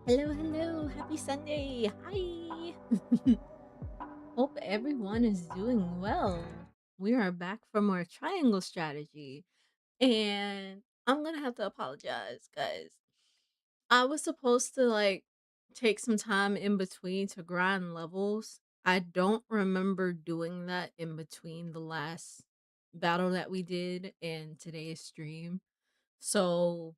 Hello, hello. Happy Sunday. Hi. Hope everyone is doing well. We are back from our triangle strategy. And I'm going to have to apologize, guys. I was supposed to take some time in between to grind levels. I don't remember doing that in between the last battle that we did and today's stream. So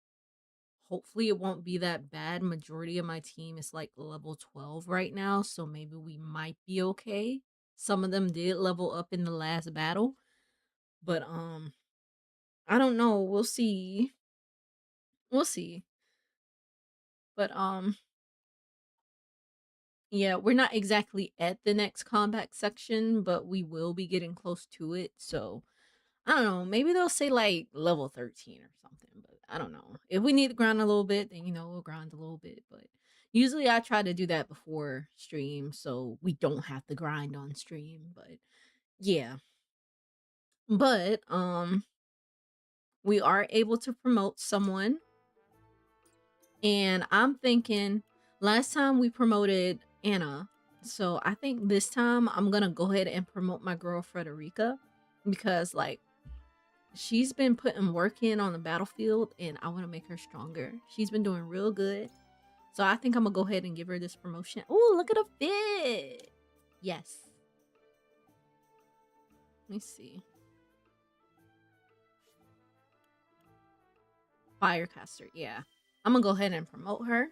hopefully it won't be that bad. Majority of my team is like level 12 right now, so maybe we might be okay. Some of them did level up in the last battle, but I don't know. We'll see. We'll see. But yeah, we're not exactly at the next combat section, but we will be getting close to it. So I don't know. Maybe they'll say like level 13 or something, but I don't know. If we need to grind a little bit, then we'll grind a little bit. But usually I try to do that before stream so we don't have to grind on stream. But yeah. But we are able to promote someone. And I'm thinking last time we promoted Anna. So I think this time I'm gonna go ahead and promote my girl Frederica because she's been putting work in on the battlefield and I want to make her stronger. She's been doing real good. So I think I'm going to go ahead and give her this promotion. Oh, look at the fit. Yes. Let me see. Firecaster. Yeah. I'm going to go ahead and promote her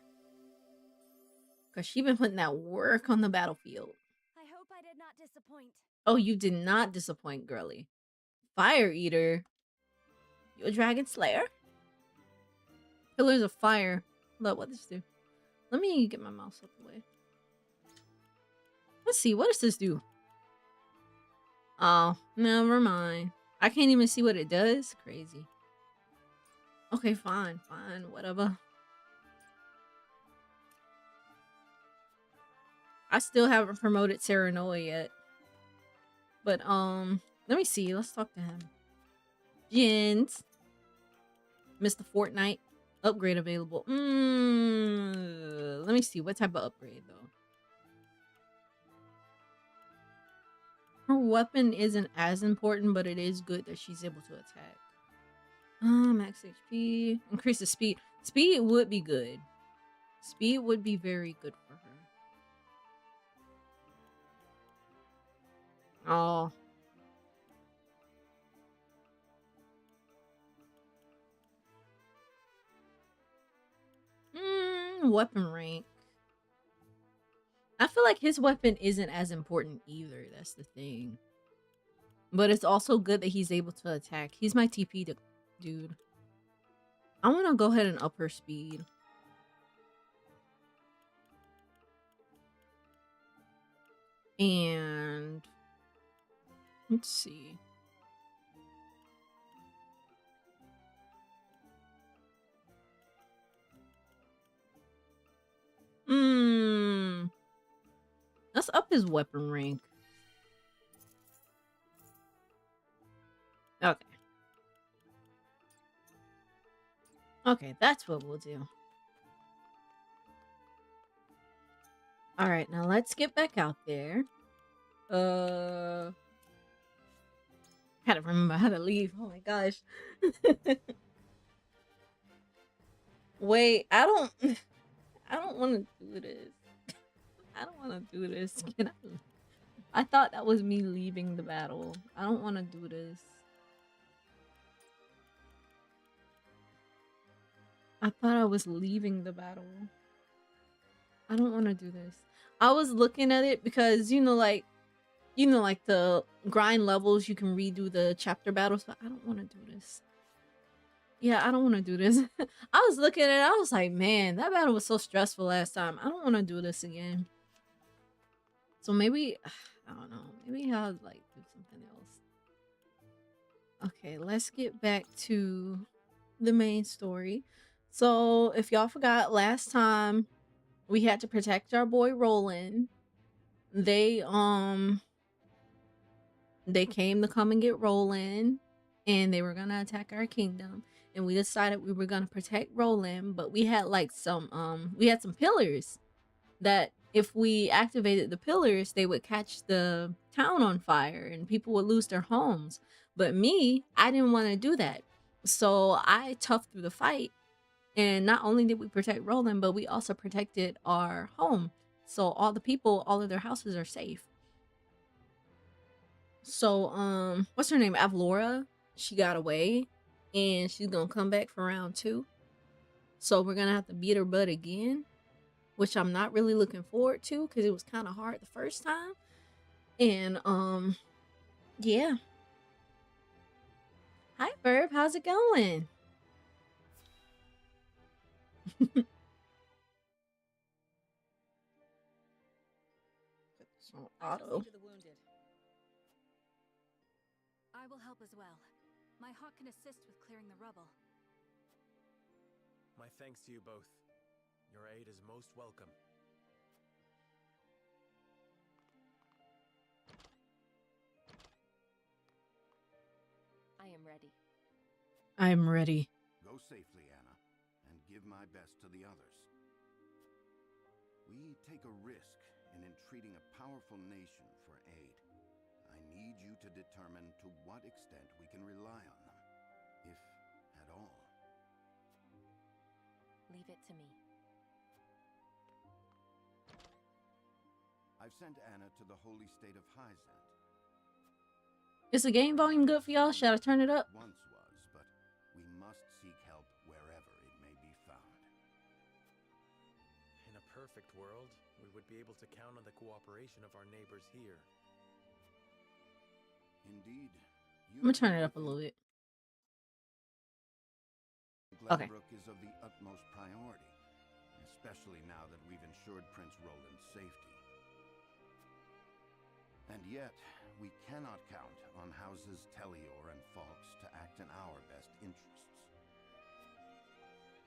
because she's been putting that work on the battlefield. I hope I did not disappoint. Oh, you did not disappoint, girly. Fire Eater. You a dragon slayer? Pillars of fire. Look, what does this do? Let me get my mouse out the way. Let's see. What does this do? Oh, never mind. I can't even see what it does. Crazy. Okay, fine, whatever. I still haven't promoted Serenoa yet. But let me see. Let's talk to him. Jins. Mr. Fortnite. Upgrade available. Let me see. What type of upgrade though? Her weapon isn't as important, but it is good that she's able to attack. Max HP. Increase the speed. Speed would be good. Speed would be very good for her. Oh. Weapon rank. I feel like his weapon isn't as important either. That's the thing. But it's also good that he's able to attack. He's my TP dude. I want to go ahead and up her speed. And let's see. Let's up his weapon rank. Okay. Okay, that's what we'll do. All right, now let's get back out there. Gotta remember how to leave. Oh my gosh. Wait, I don't want to do this. I don't want to do this. Can I thought that was me leaving the battle. I don't want to do this. I thought I was leaving the battle. I don't want to do this. I was looking at it because like the grind levels, you can redo the chapter battles, but I don't want to do this. Yeah, I don't want to do this. I was looking at it, I was like, man, that battle was so stressful last time. I don't want to do this again. So maybe I don't know. Maybe I'll do something else. Okay, let's get back to the main story. So if y'all forgot, last time we had to protect our boy Roland. They came to come and get Roland, and they were gonna attack our kingdom. and we decided we were gonna protect Roland, but we had like we had some pillars that if we activated the pillars, they would catch the town on fire and people would lose their homes. But me, I didn't want to do that. So I toughed through the fight. And not only did we protect Roland, but we also protected our home. So all the people, all of their houses are safe. So what's her name? Avlora. She got away and she's gonna come back for round 2. So we're gonna have to beat her butt again, which I'm not really looking forward to because it was kind of hard the first time. And yeah. Hi Burb, how's it going? Put this on I shall auto. see to the wounded. I will help as well. My hawk can assist with clearing the rubble. My thanks to you both. Your aid is most welcome. I am ready. I'm ready. Go safely, Anna, and give my best to the others. We take a risk in entreating a powerful nation for aid. I need you to determine to what extent we can rely on them, if at all. Leave it to me. I've sent Anna to the holy state of Hyzant. Is the game volume good for y'all? Should I turn it up? Once was, but we must seek help wherever it may be found. In a perfect world, we would be able to count on the cooperation of our neighbors here. Indeed. I'm gonna turn it up a little bit. Okay. Glenbrook is of the utmost priority, especially now that we've ensured Prince Roland's safety. And yet, we cannot count on houses Tellior and Falks to act in our best interests.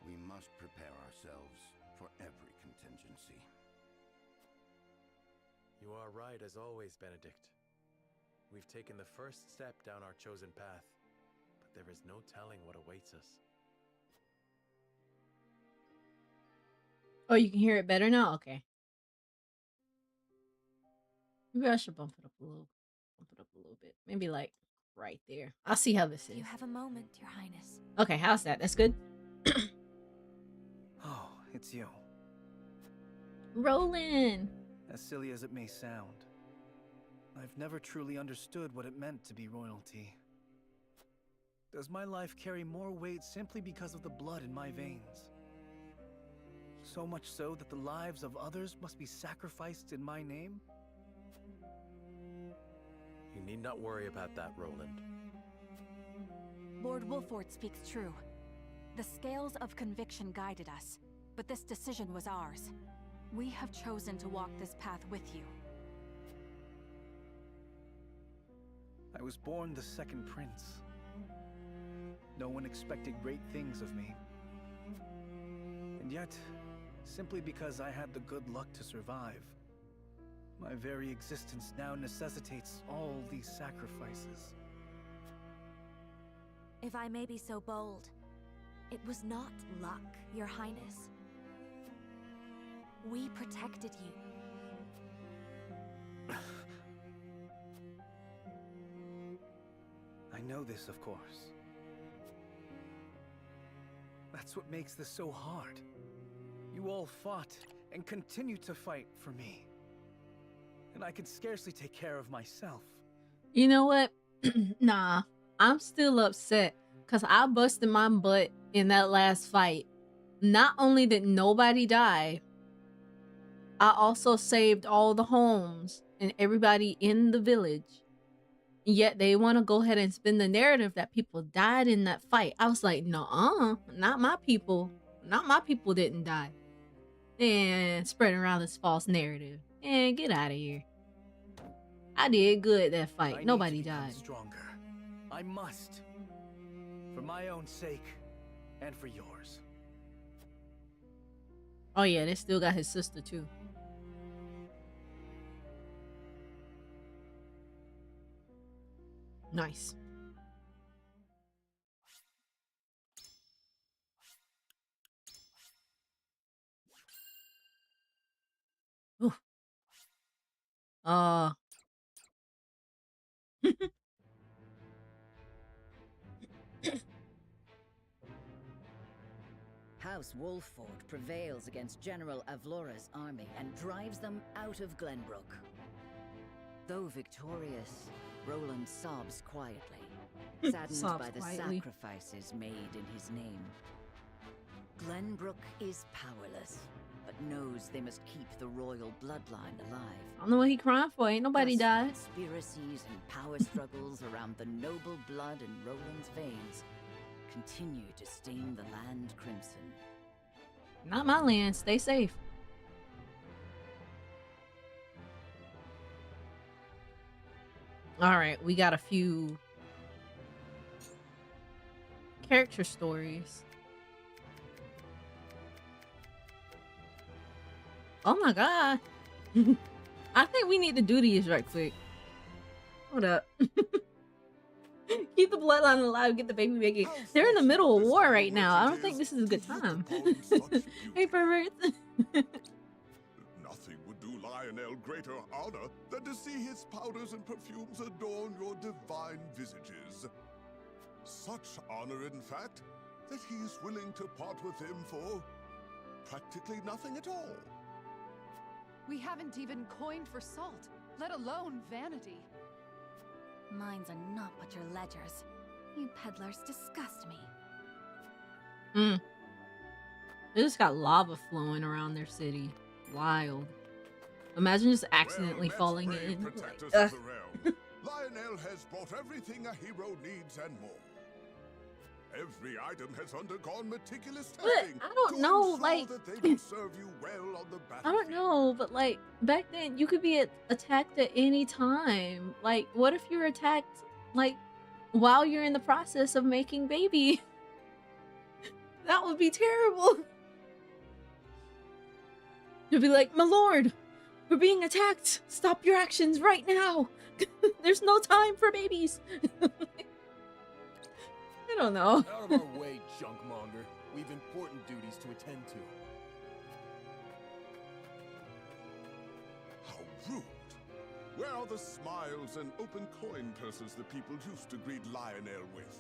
We must prepare ourselves for every contingency. You are right as always, Benedict. We've taken the first step down our chosen path, but there is no telling what awaits us. Oh, you can hear it better now? Okay. Maybe I should bump it up a little bit. Maybe like right there. I'll see how this is. You have a moment, Your Highness. Okay, how's that? That's good. Oh, it's you. Roland. As silly as it may sound, I've never truly understood what it meant to be royalty. Does my life carry more weight simply because of the blood in my veins? So much so that the lives of others must be sacrificed in my name? You need not worry about that, Roland. Lord Wolford speaks true. The scales of conviction guided us, but this decision was ours. We have chosen to walk this path with you. I was born the second prince. No one expected great things of me. And yet, simply because I had the good luck to survive, my very existence now necessitates all these sacrifices. If I may be so bold, it was not luck, Your Highness. We protected you. I know this, of course. That's what makes this so hard. You all fought and continue to fight for me. And I can scarcely take care of myself. You know what? Nah, I'm still upset because I busted my butt in that last fight. Not only did nobody die, I also saved all the homes and everybody in the village. Yet they want to go ahead and spin the narrative that people died in that fight. I was like, no, not my people. Not my people didn't die. And spreading around this false narrative. And get out of here. I did good that fight. I Nobody need to become died. stronger. I must. For my own sake and for yours. Oh yeah, they still got his sister too. Nice. Uh, House Wolfford prevails against General Avlora's army and drives them out of Glenbrook. Though victorious, Roland sobs quietly, saddened Sobs by the quietly. sacrifices made in his name. Glenbrook is powerless, but knows they must keep the royal bloodline alive. I don't know what he crying for. Ain't nobody Thus, died. conspiracies and power struggles around the noble blood in Roland's veins continue to stain the land crimson. Not my land. Stay safe. All right, we got a few character stories. Oh my god. I think we need to do these right quick. Hold up. Keep the bloodline alive, get the baby making. They're in the middle of war right now. I don't think this is a good time. Hey, perverts. Nothing would do Lionel greater honor than to see his powders and perfumes adorn your divine visages. Such honor, in fact, that he is willing to part with them for practically nothing at all. We haven't even coined for salt, let alone vanity. Mines are not but your ledgers. You peddlers disgust me. They just got lava flowing around their city. Wild. Imagine just accidentally Well, falling brave in. protectors Like, of the realm. Lionel has brought everything a hero needs and more. Every item has undergone meticulous But testing. I don't to know, ensure like- that they will serve you well on the battlefield. I don't know, but like back then you could be attacked at any time. Like, what if you're attacked like while you're in the process of making baby? That would be terrible. You'd be like, my lord, we're being attacked. Stop your actions right now. There's no time for babies. I don't know. Out of our way, junkmonger. We've important duties to attend to. How rude. Where are the smiles and open coin purses the people used to greet Lionel with?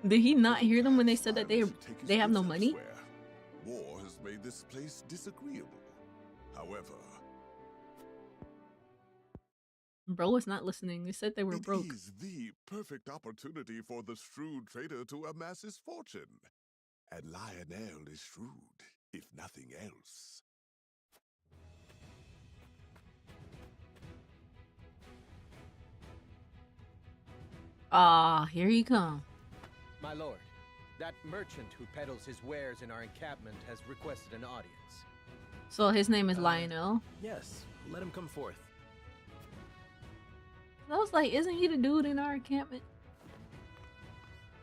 Did he not hear them when they said that Time should take his they have no goods money? elsewhere. War has made this place disagreeable. However, Bro was not listening. They said they were broke. it is the perfect opportunity for the shrewd trader to amass his fortune. And Lionel is shrewd, if nothing else. Ah, here you come. My lord, that merchant who peddles his wares in our encampment has requested an audience. So his name is Lionel. Yes, let him come forth. I was like, isn't he the dude in our encampment?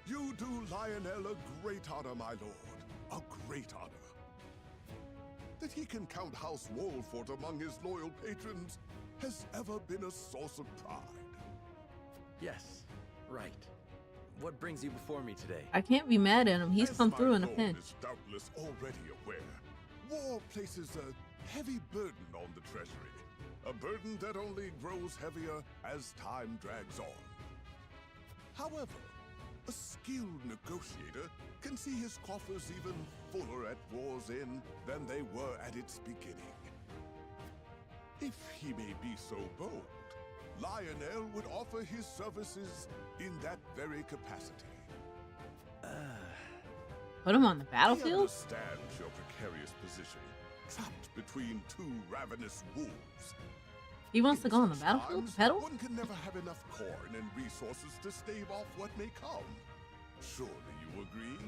You do Lionel a great honor, my lord. A great honor. That he can count House Wolfford among his loyal patrons has ever been a source of pride. Yes, right. What brings you before me today? I can't be mad at him. He's As come my through in a lord pinch. is doubtless already aware, war places a heavy burden on the treasury. A burden that only grows heavier as time drags on. However, a skilled negotiator can see his coffers even fuller at war's end than they were at its beginning. If he may be so bold, Lionel would offer his services in that very capacity. Put him on the He battlefield? understands your precarious position, trapped between two ravenous wolves. He wants to In go on the such battlefield? times, Pedal? One can never have enough corn and resources to stave off what may come. Surely you agree?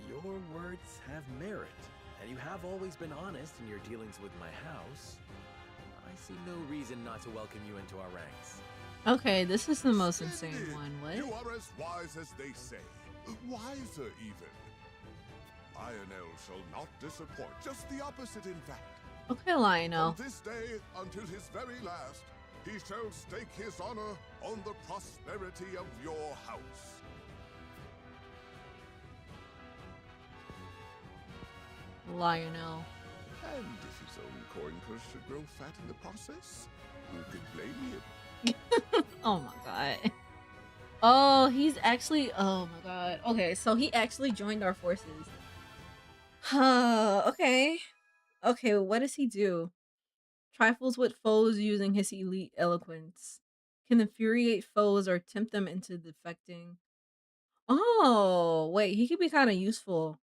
Your words have merit, and you have always been honest in your dealings with my house. I see no reason not to welcome you into our ranks. Okay, this is the most Splendid! insane one. What? You are as wise as they say. Wiser, even. Lionel shall not disappoint. Just the opposite, in fact. Okay, Lionel. From this day until his very last, he shall stake his honor on the prosperity of your house. Lionel. And if his own coin purse should grow fat in the process, who could blame him? Oh my god. Oh, he's actually. Oh my god. Okay, so he actually joined our forces. Okay. Okay, what does he do? Trifles with foes using his elite eloquence. Can infuriate foes or tempt them into defecting. Oh, wait, he could be kind of useful.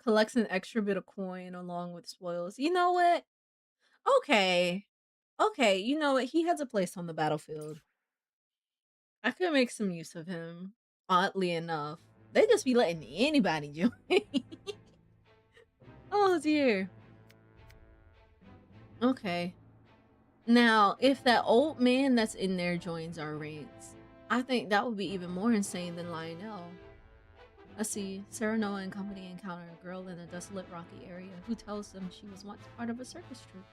Collects an extra bit of coin along with spoils. You know what? Okay. Okay, you know what? He has a place on the battlefield. I could make some use of him, oddly enough. They just be letting anybody join. Oh dear. Okay. Now, if that old man that's in there joins our ranks, I think that would be even more insane than Lionel. Let's see. Serenoa and company encounter a girl in a desolate rocky area who tells them she was once part of a circus troupe.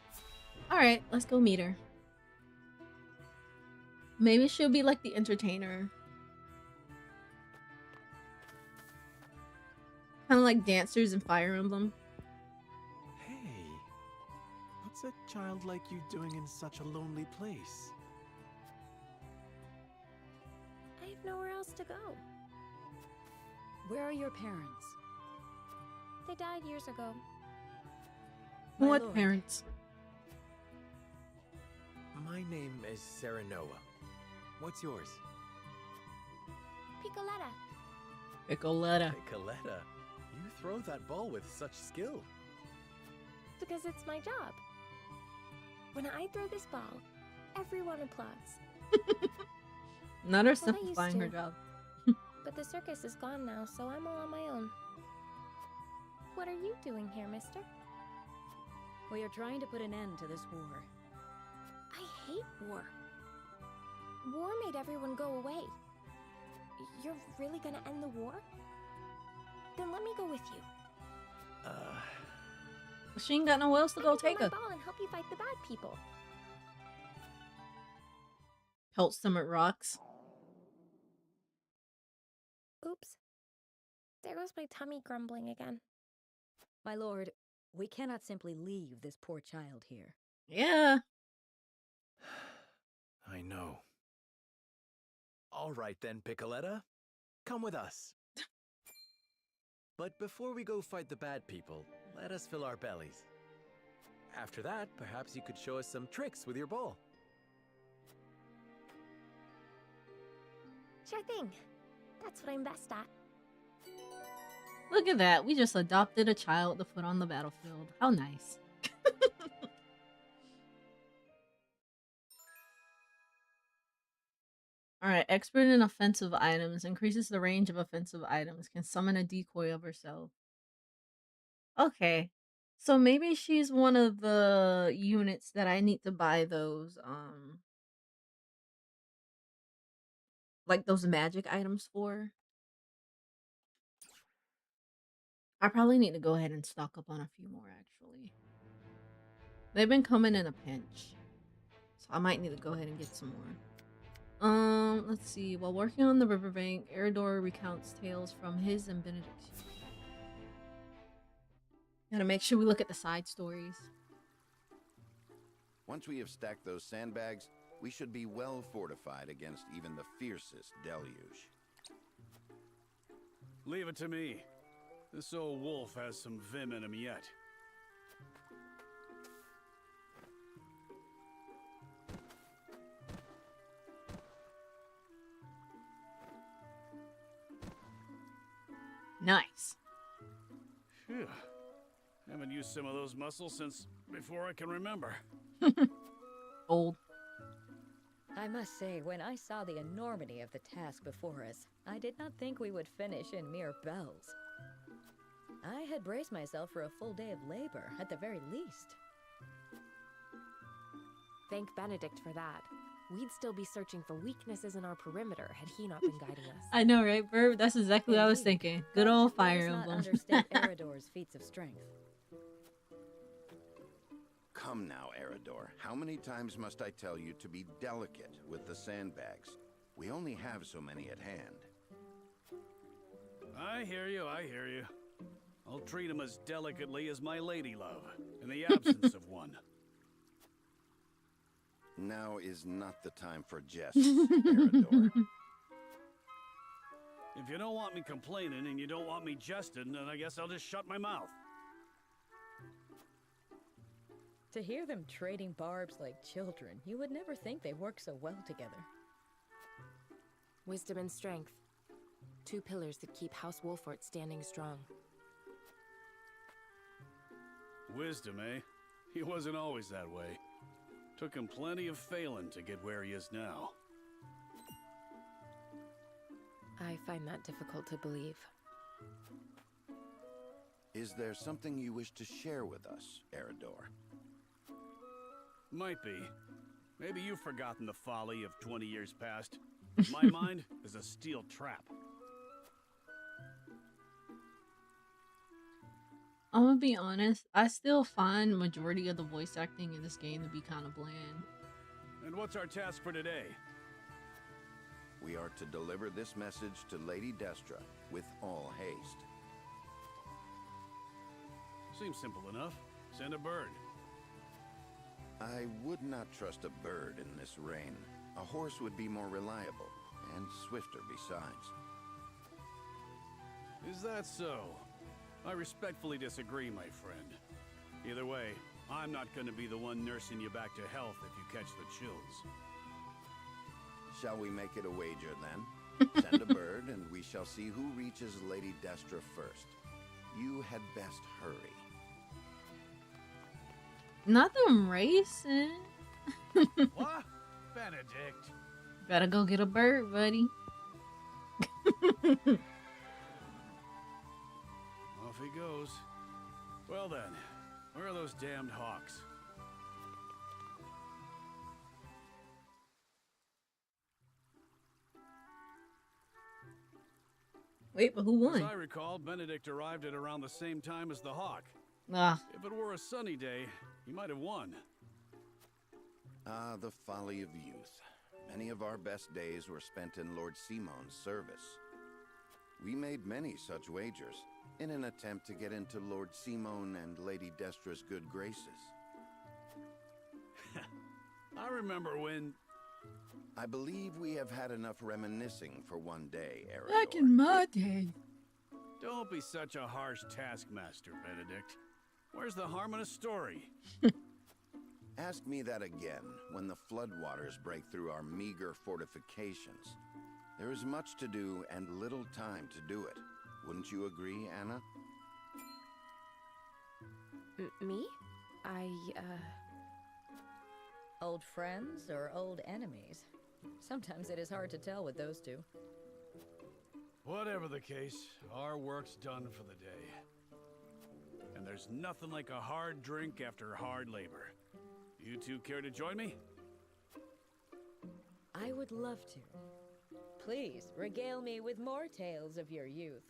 Alright, let's go meet her. Maybe she'll be like the entertainer. Kind of like dancers in Fire Emblem. Hey, what's a child like you doing in such a lonely place? I have nowhere else to go. Where are your parents? They died years ago. My What lord. parents? My name is Serenoa. What's yours? Picoletta. Picoletta. Coletta, you throw that ball with such skill. Because it's my job. When I throw this ball, everyone applauds. Not her Well, I used simplifying her to. job. But the circus is gone now, so I'm all on my own. What are you doing here, mister? We are trying to put an end to this war. I hate war. War made everyone go away. You're really gonna end the war? Then let me go with you. She ain't got nowhere else to I go can take throw her. my ball and help you fight the bad people. Pelt them at rocks. Oops. There goes my tummy grumbling again. My lord, we cannot simply leave this poor child here. Yeah. I know. All right then, Picoletta. Come with us. But before we go fight the bad people, let us fill our bellies. After that, perhaps you could show us some tricks with your ball. Sure thing. That's what I'm best at. Look at that. We just adopted a child to put on the battlefield. How nice. Alright, expert in offensive items. Increases the range of offensive items. Can summon a decoy of herself. Okay. So maybe she's one of the units that I need to buy those, like those magic items for. I probably need to go ahead and stock up on a few more, actually. They've been coming in a pinch. So I might need to go ahead and get some more. Let's see. While working on the riverbank, Eridor recounts tales from his and Benedict's youth. Gotta make sure we look at the side stories. Once we have stacked those sandbags, we should be well fortified against even the fiercest deluge. Leave it to me. This old wolf has some vim in him yet. Nice. Phew. Haven't used some of those muscles since before I can remember. Old. I must say, when I saw the enormity of the task before us, I did not think we would finish in mere bells. I had braced myself for a full day of labor, at the very least. Thank Benedict for that. We'd still be searching for weaknesses in our perimeter had he not been guiding us. I know, right, Burb? That's exactly what I was thinking. Good old Fire Let us not Emblem. understate Eridor's feats of strength. Come now, Eridor. How many times must I tell you to be delicate with the sandbags? We only have so many at hand. I hear you, I hear you. I'll treat him as delicately as my lady love, in the absence of one. Now is not the time for jests, Eredor. If you don't want me complaining and you don't want me jesting, then I guess I'll just shut my mouth. To hear them trading barbs like children, you would never think they work so well together. Wisdom and strength. Two pillars that keep House Wolfort standing strong. Wisdom, eh? He wasn't always that way. Took him plenty of failing to get where he is now. I find that difficult to believe. Is there something you wish to share with us, Eredor? Might be. Maybe you've forgotten the folly of 20 years past. My mind is a steel trap. I'm gonna be honest, I still find majority of the voice acting in this game to be kind of bland. And what's our task for today? We are to deliver this message to Lady Destra with all haste. Seems simple enough. Send a bird. I would not trust a bird in this rain. A horse would be more reliable, and swifter besides. Is that so? I respectfully disagree, my friend. Either way, I'm not going to be the one nursing you back to health if you catch the chills. Shall we make it a wager then? Send a bird, and we shall see who reaches Lady Destra first. You had best hurry. Not them racing. What? Benedict. Gotta go get a bird, buddy. Off he goes. Well then, where are those damned hawks? Wait, but who won? As I recall, Benedict arrived at around the same time as the hawk. Ah. If it were a sunny day, he might have won. Ah, the folly of youth. Many of our best days were spent in Lord Simon's service. We made many such wagers, in an attempt to get into Lord Simon and Lady Destra's good graces. I remember when... I believe we have had enough reminiscing for one day, Eredor. Back in my day. Don't be such a harsh taskmaster, Benedict. Where's the harm in a story? Ask me that again when the floodwaters break through our meager fortifications. There is much to do and little time to do it. Wouldn't you agree, Anna? Me? Old friends or old enemies? Sometimes it is hard to tell with those two. Whatever the case, our work's done for the day. And there's nothing like a hard drink after hard labor. You two care to join me? I would love to. Please, regale me with more tales of your youth.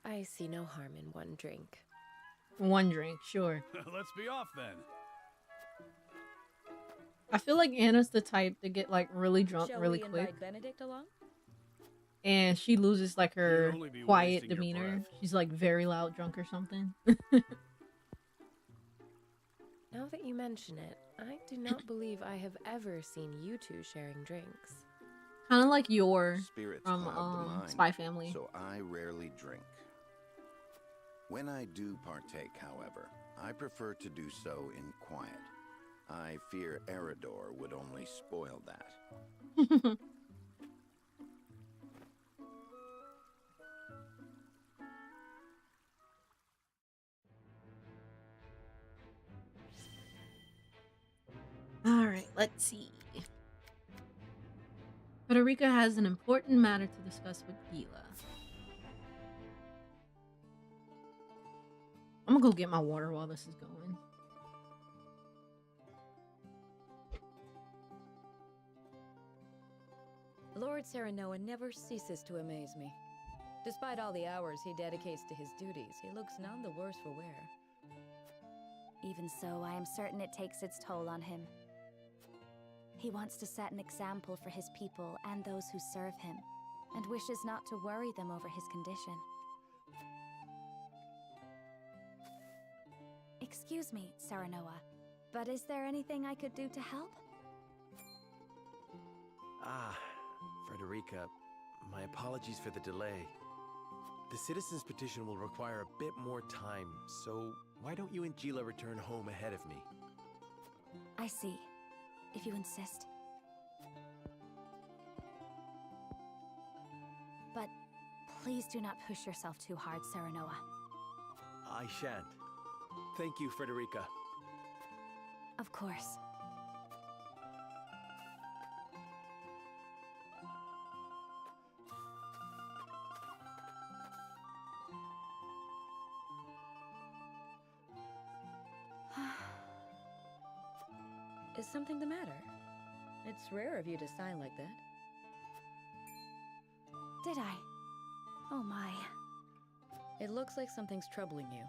I see no harm in one drink. One drink, sure. Let's be off then. I feel like Anna's the type to get like really drunk really Shall we quick. invite Benedict along? And she loses like her You'd only be quiet wasting your demeanor. breath. She's like very loud drunk or something. Now that you mention it, I do not believe I have ever seen you two sharing drinks. Kind of like your Spirits from cloud the mind, Spy Family. so I rarely drink. When I do partake, however, I prefer to do so in quiet. I fear Eredor would only spoil that. All right, let's see. Federica has an important matter to discuss with Gila. I'm gonna go get my water while this is going. Lord Serenoa never ceases to amaze me. Despite all the hours he dedicates to his duties, he looks none the worse for wear. Even so, I am certain it takes its toll on him. He wants to set an example for his people and those who serve him, and wishes not to worry them over his condition. Excuse me, Serenoa, but is there anything I could do to help? Ah, Frederica, my apologies for the delay. The citizen's petition will require a bit more time, so why don't you and Gila return home ahead of me? I see, if you insist. But please do not push yourself too hard, Serenoa. I shan't. Thank you, Frederica. Of course. Is something the matter? It's rare of you to sigh like that. Did I? Oh my. It looks like something's troubling you.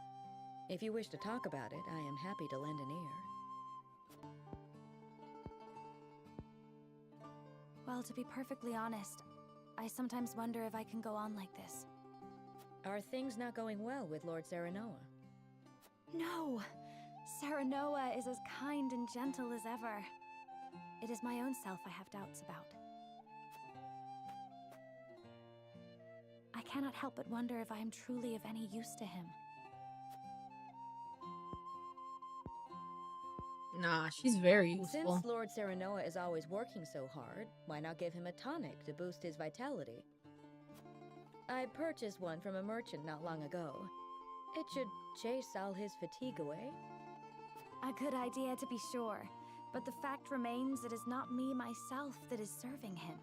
If you wish to talk about it, I am happy to lend an ear. Well, to be perfectly honest, I sometimes wonder if I can go on like this. Are things not going well with Lord Serenoa? No! Serenoa is as kind and gentle as ever. It is my own self I have doubts about. I cannot help but wonder if I am truly of any use to him. Nah, she's very useful. Since Lord Serenoa is always working so hard, why not give him a tonic to boost his vitality? I purchased one from a merchant not long ago. It should chase all his fatigue away. A good idea to be sure, but the fact remains it is not me myself that is serving him.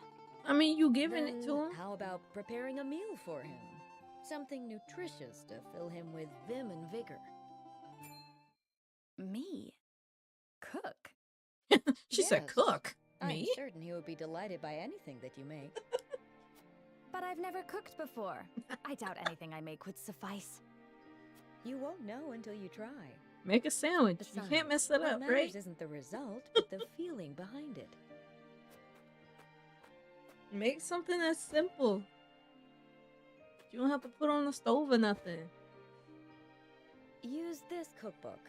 I mean, you giving it to him? How about preparing a meal for him? Something nutritious to fill him with vim and vigor. Me? Cook? She said cook. I'm Me? certain he would be delighted by anything that you make. But I've never cooked before. I doubt anything I make would suffice. You won't know until you try. Make a sandwich. Besides, You can't mess that what up, matters right? isn't the result, but the feeling behind it. Make something that's simple. You don't have to put on the stove or nothing. Use this cookbook.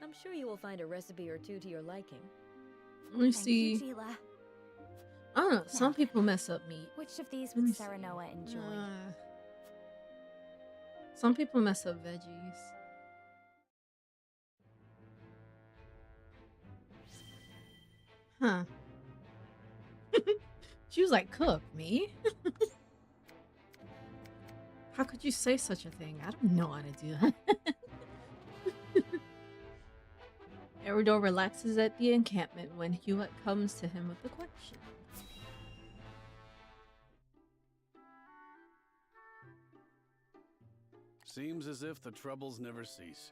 I'm sure you will find a recipe or two to your liking. Let me Thank see. you, Gila. I don't know. Some people mess up meat. Which of these Let me would see. Serenoa enjoy? Some people mess up veggies. Huh. She was like, cook me? How could you say such a thing? I don't know how to do that. Eridor relaxes at the encampment when Hewitt comes to him with a question. Seems as if the troubles never cease.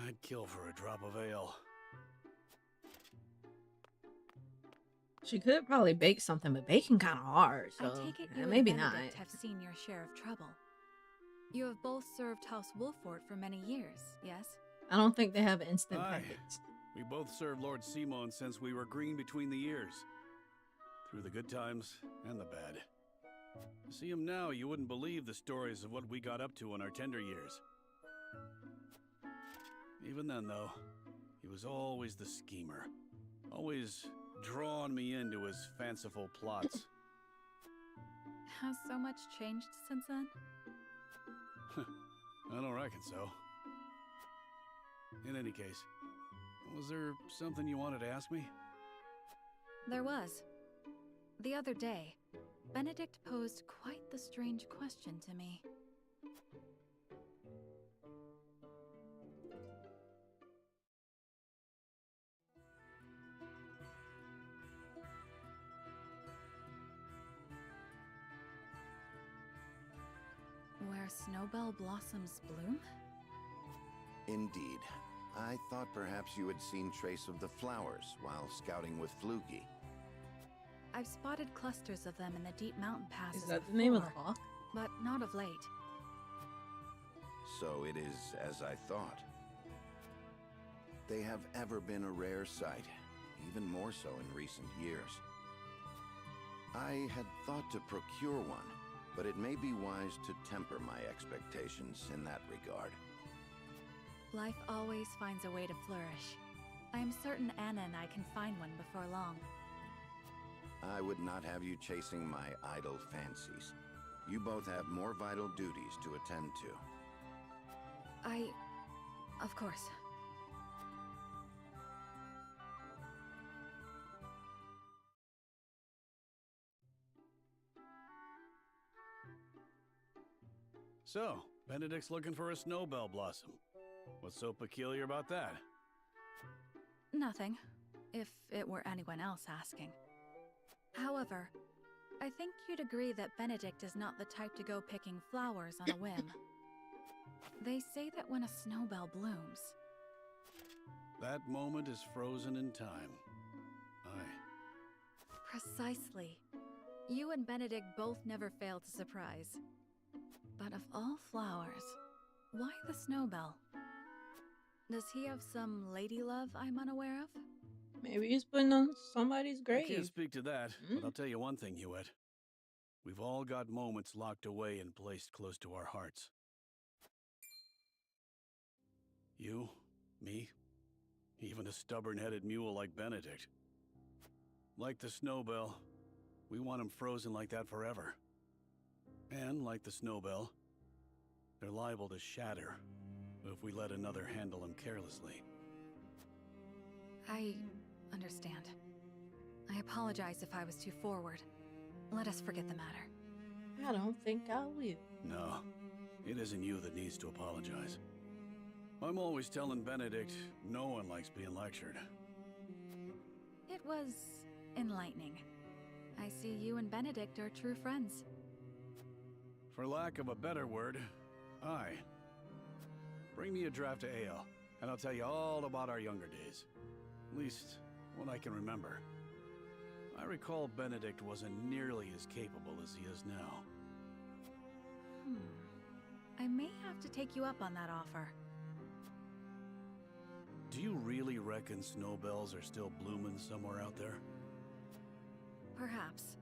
I'd kill for a drop of ale. She could probably bake something, but baking kind of hard, so I take it you maybe and not. Benedict have seen your share of trouble. You have both served House Wolfort for many years, yes? I don't think they have instant Aye. packets. We both served Lord Simon since we were green between the ears. Through the good times and the bad. To see him now, you wouldn't believe the stories of what we got up to in our tender years. Even then, though, he was always the schemer. Always drawing me into his fanciful plots. Has so much changed since then? I don't reckon so. In any case, was there something you wanted to ask me? There was. The other day, Benedict posed quite the strange question to me. Where snowbell blossoms bloom? Indeed. I thought perhaps you had seen trace of the flowers while scouting with Fluky. I've spotted clusters of them in the deep mountain passes Is that the name of the before, hawk? but not of late. So it is as I thought. They have ever been a rare sight, even more so in recent years. I had thought to procure one, but it may be wise to temper my expectations in that regard. Life always finds a way to flourish. I am certain Anna and I can find one before long. I would not have you chasing my idle fancies. You both have more vital duties to attend to. Of course. So, Benedict's looking for a snowbell blossom. What's so peculiar about that? Nothing, if it were anyone else asking. However, I think you'd agree that Benedict is not the type to go picking flowers on a whim. They say that when a snowbell blooms... That moment is frozen in time. Aye. Precisely. You and Benedict both never fail to surprise. But of all flowers, why the snowbell? Does he have some lady love I'm unaware of? Maybe he's putting on somebody's I grave. can't speak to that, but I'll tell you one thing, Hewitt. We've all got moments locked away and placed close to our hearts. You, me, even a stubborn-headed mule like Benedict. Like the snowbell, we want him frozen like that forever. And like the snowbell, they're liable to shatter if we let another handle them carelessly. I understand. I apologize if I was too forward. Let us forget the matter. I don't think I will. No, it isn't you that needs to apologize. I'm always telling Benedict no one likes being lectured. It was enlightening. I see you and Benedict are true friends. For lack of a better word, aye. Bring me a draft of ale, and I'll tell you all about our younger days. At least, what I can remember. I recall Benedict wasn't nearly as capable as he is now. I may have to take you up on that offer. Do you really reckon snowbells are still blooming somewhere out there? Perhaps.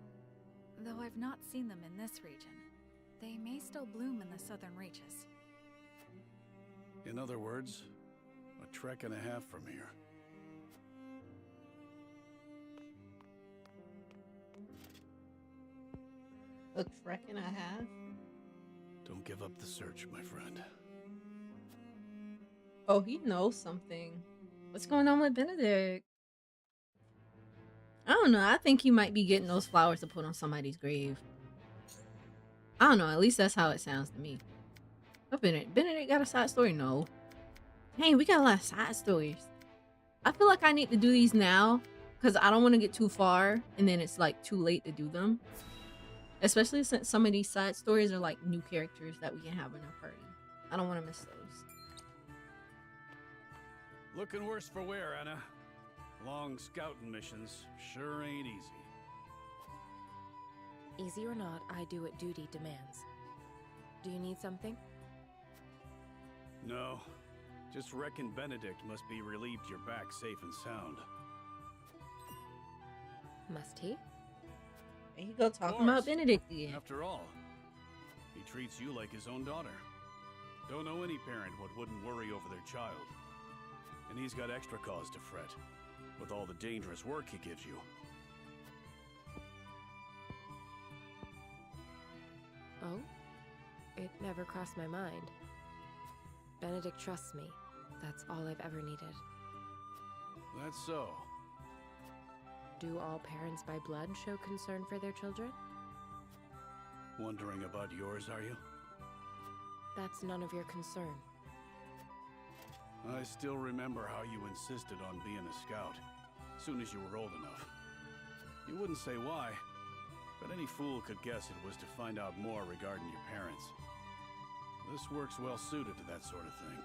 Though I've not seen them in this region. They may still bloom in the southern reaches. In other words, a trek and a half from here. A trek and a half? Don't give up the search, my friend. Oh, he knows something. What's going on with Benedict? I don't know. I think he might be getting those flowers to put on somebody's grave. I don't know. At least that's how it sounds to me. But Benedict got a side story? No. Dang, we got a lot of side stories. I feel like I need to do these now because I don't want to get too far and then it's like too late to do them. Especially since some of these side stories are like new characters that we can have in our party. I don't want to miss those. Looking worse for wear, Anna. Long scouting missions sure ain't easy. Easy or not, I do what duty demands. Do you need something? No. Just reckon Benedict must be relieved you're back safe and sound. Must he? There you go, talking about Benedict again. After all, he treats you like his own daughter. Don't know any parent what wouldn't worry over their child. And he's got extra cause to fret, with all the dangerous work he gives you. Oh? It never crossed my mind. Benedict trusts me. That's all I've ever needed. That's so. Do all parents by blood show concern for their children? Wondering about yours, are you? That's none of your concern. I still remember how you insisted on being a scout, soon as you were old enough. You wouldn't say why, but any fool could guess it was to find out more regarding your parents. This work's well suited to that sort of thing.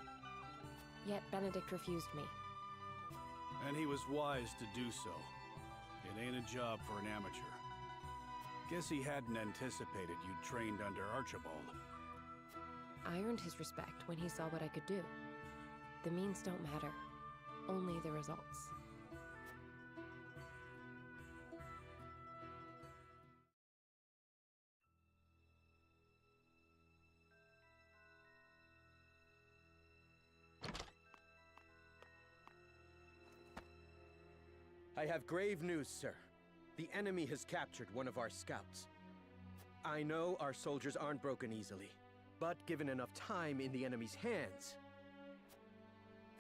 Yet Benedict refused me. And he was wise to do so. It ain't a job for an amateur. Guess he hadn't anticipated you'd trained under Archibald. I earned his respect when he saw what I could do. The means don't matter, only the results. I have grave news, sir. The enemy has captured one of our scouts. I know our soldiers aren't broken easily, but given enough time in the enemy's hands...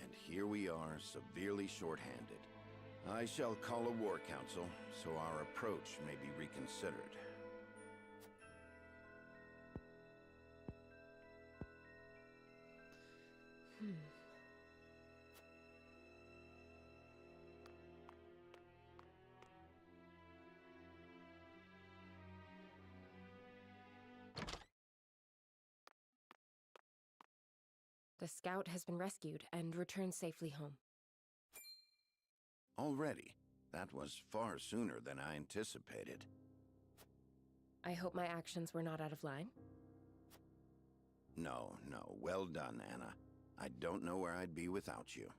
And here we are, severely short-handed. I shall call a war council, so our approach may be reconsidered. The scout has been rescued and returned safely home. Already? That was far sooner than I anticipated. I hope my actions were not out of line. No, no. Well done, Anna. I don't know where I'd be without you.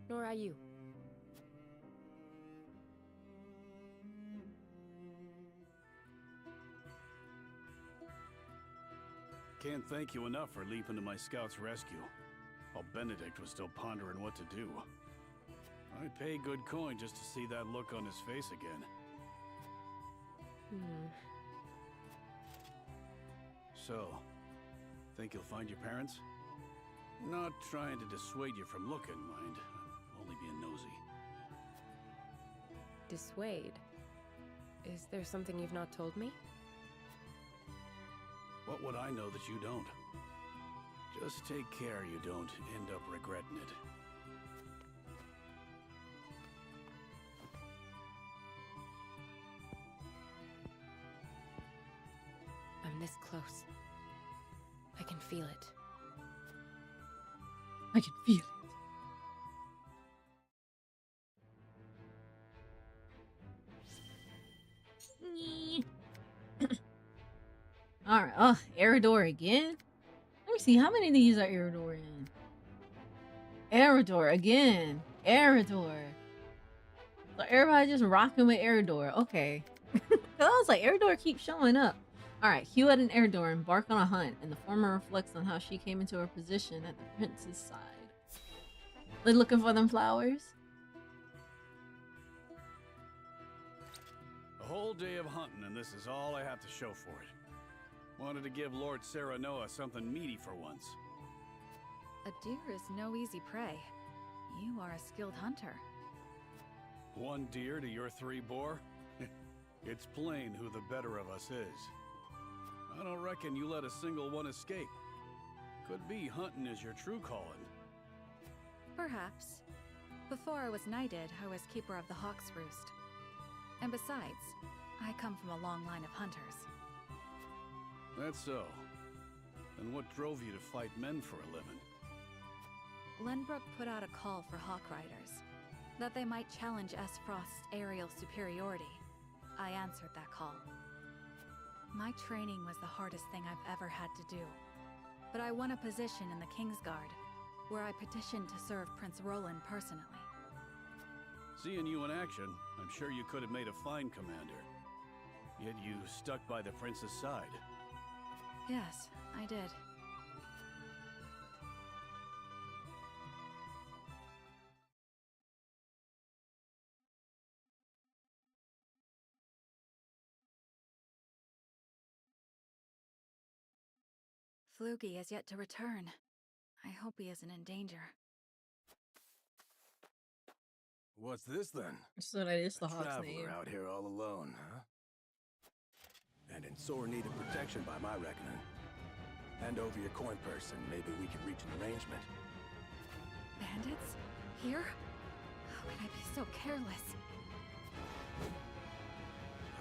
Nor are you. Can't thank you enough for leaping to my scout's rescue, while Benedict was still pondering what to do. I'd pay good coin just to see that look on his face again. So, think you'll find your parents? Not trying to dissuade you from looking, mind. I'm only being nosy. Dissuade? Is there something you've not told me? What would I know that you don't? Just take care you don't end up regretting it. I'm this close. I can feel it. I can feel it. Alright, oh, Eredor again? Let me see, how many of these are Eredor in? Eredor again. Eredor. So everybody just rocking with Eredor. Okay. I was like, Eredor keeps showing up. Alright, Hewett and Eredor embark on a hunt, and the former reflects on how she came into her position at the prince's side. They're looking for them flowers? A whole day of hunting, and this is all I have to show for it. Wanted to give Lord Serenoa something meaty for once. A deer is no easy prey. You are a skilled hunter. One deer to your 3 boar? It's plain who the better of us is. I don't reckon you let a single one escape. Could be hunting is your true calling. Perhaps. Before I was knighted, I was keeper of the Hawk's Roost. And besides, I come from a long line of hunters. That's so. And what drove you to fight men for a living? Glenbrook put out a call for Hawk Riders, that they might challenge S. Frost's aerial superiority. I answered that call. My training was the hardest thing I've ever had to do, but I won a position in the Kingsguard, where I petitioned to serve Prince Roland personally. Seeing you in action, I'm sure you could have made a fine commander. Yet you stuck by the prince's side. Yes, I did. Flugy has yet to return. I hope he isn't in danger. What's this then? So that is the Hawk's Traveler name. out here all alone, huh? And in sore need of protection by my reckoning. Hand over your coin purse and maybe we can reach an arrangement. Bandits? Here? How can I be so careless?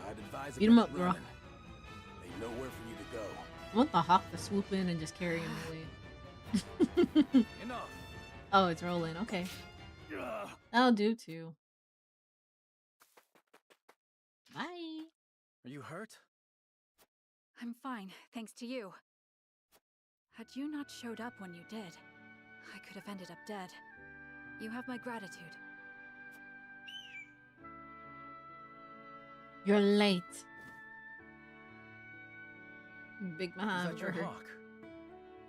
I'd advise Beat 'em against up, girl. running. Ain't nowhere for you to go. I want the Hawk to swoop in and just carry him away. Enough. Oh, it's rolling. Okay. I'll do too. Bye. Are you hurt? I'm fine, thanks to you. Had you not showed up when you did, I could have ended up dead. You have my gratitude. You're late. Big Is behind that for your her. hawk?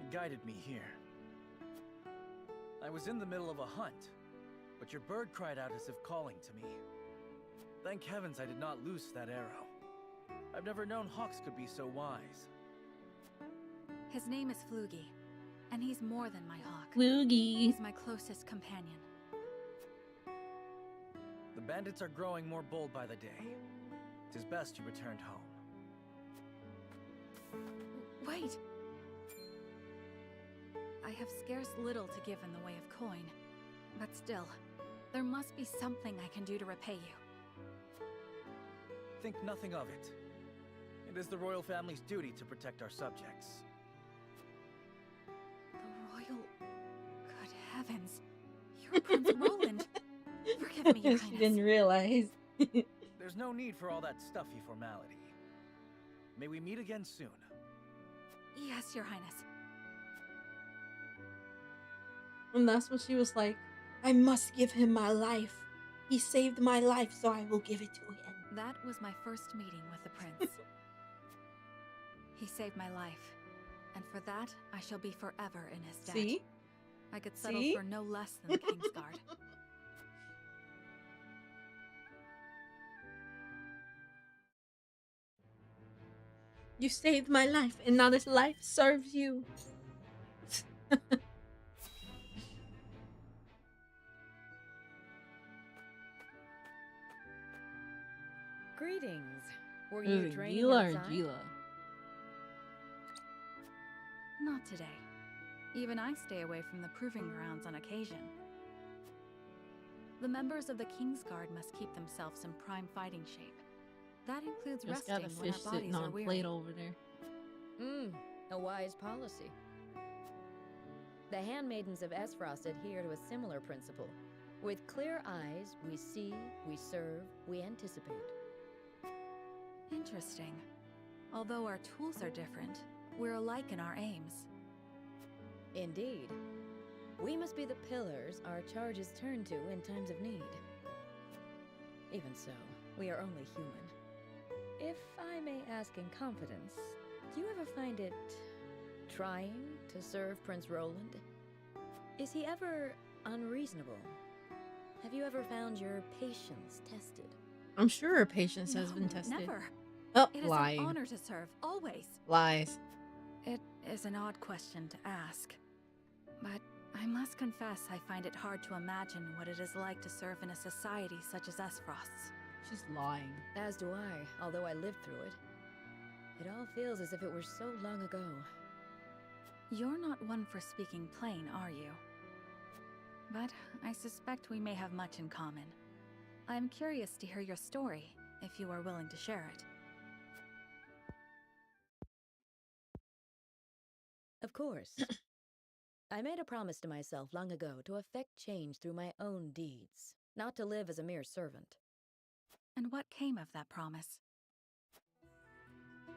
It guided me here. I was in the middle of a hunt. but your bird cried out as if calling to me. Thank heavens I did not loose that arrow. I've never known hawks could be so wise. His name is Flugy, and he's more than my hawk. Flugy. He's my closest companion. The bandits are growing more bold by the day. 'Tis best you returned home. Wait! I have scarce little to give in the way of coin, but still, there must be something I can do to repay you. Think nothing of it. It is the royal family's duty to protect our subjects. The royal... Good heavens. You're Prince Roland. Forgive me, Your She Highness. didn't realize. There's no need for all that stuffy formality. May we meet again soon. Yes, Your Highness. And that's when she was like, I must give him my life. He saved my life, so I will give it to him. That was my first meeting with the prince. He saved my life, and for that, I shall be forever in his debt. See? I could settle See? for no less than the Kingsguard. You saved my life, and now this life serves you. Greetings. Were Is you it training Gila or outside? Gila? Not today. Even I stay away from the proving grounds on occasion. The members of the Kingsguard must keep themselves in prime fighting shape. That includes Just resting got a when fish our sitting bodies are on a weary. plate over there. A wise policy. The handmaidens of Esfrost adhere to a similar principle. With clear eyes, we see, we serve, we anticipate. Interesting. Although our tools are different, we're alike in our aims. Indeed. We must be the pillars our charges turn to in times of need. Even so, we are only human. If I may ask in confidence, do you ever find it trying to serve Prince Roland? Is he ever unreasonable? Have you ever found your patience tested? I'm sure her patience has been tested. Never. Oh, It is lying. an honor to serve, always. Lies. It is an odd question to ask. But I must confess I find it hard to imagine what it is like to serve in a society such as Esfrost's. She's lying. As do I, although I lived through it. It all feels as if it were so long ago. You're not one for speaking plain, are you? But I suspect we may have much in common. I'm curious to hear your story, if you are willing to share it. Of course. I made a promise to myself long ago to effect change through my own deeds, not to live as a mere servant. And what came of that promise?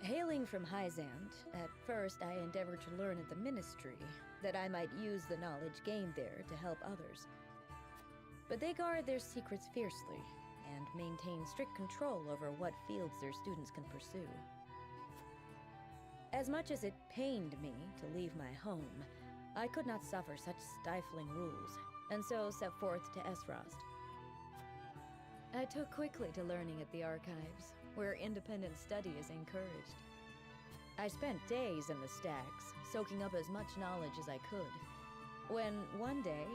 Hailing from Hyzant, at first I endeavored to learn at the Ministry, that I might use the knowledge gained there to help others. But they guard their secrets fiercely, and maintain strict control over what fields their students can pursue. As much as it pained me to leave my home, I could not suffer such stifling rules, and so set forth to Esfrost. I took quickly to learning at the Archives, where independent study is encouraged. I spent days in the stacks, soaking up as much knowledge as I could, when one day...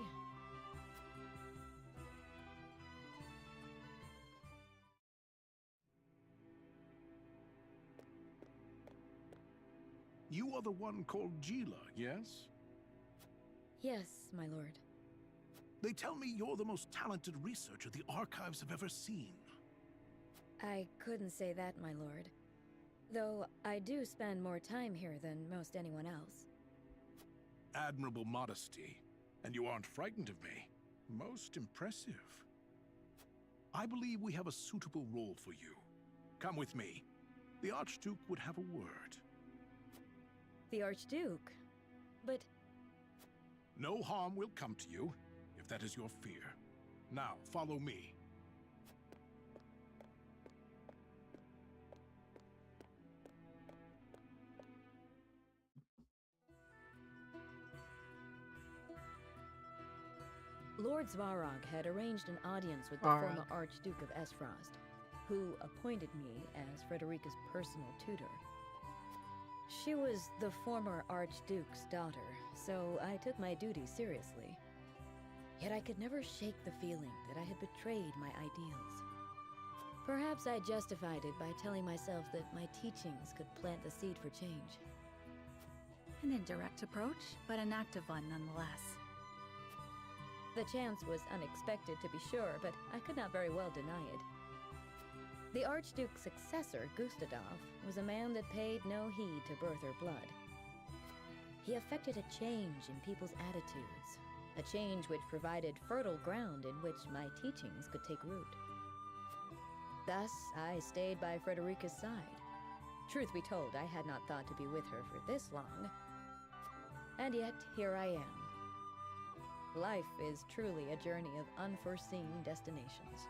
You are the one called Gila, yes? Yes, my lord. They tell me you're the most talented researcher the Archives have ever seen. I couldn't say that, my lord. Though I do spend more time here than most anyone else. Admirable modesty. And you aren't frightened of me. Most impressive. I believe we have a suitable role for you. Come with me. The Archduke would have a word. The Archduke? But... No harm will come to you, if that is your fear. Now, follow me. Lord Svarog had arranged an audience with the Svarog. former Archduke of Esfrost, who appointed me as Frederica's personal tutor. She was the former Archduke's daughter, so I took my duty seriously. Yet I could never shake the feeling that I had betrayed my ideals. Perhaps I justified it by telling myself that my teachings could plant the seed for change. An indirect approach, but an active one nonetheless. The chance was unexpected, to be sure, but I could not very well deny it. The Archduke's successor, Gustadov, was a man that paid no heed to birth or blood. He effected a change in people's attitudes, a change which provided fertile ground in which my teachings could take root. Thus, I stayed by Frederica's side. Truth be told, I had not thought to be with her for this long. And yet, here I am. Life is truly a journey of unforeseen destinations.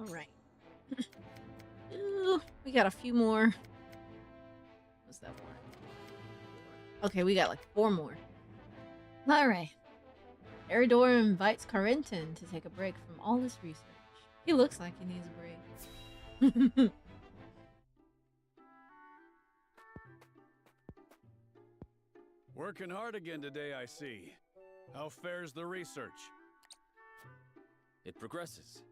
All right. Ooh, we got a few more. What's that one? Okay, we got like 4 more. All right. Eridor invites Carentin to take a break from all this research. He looks like he needs a break. Working hard again today, I see. How fares the research? It progresses,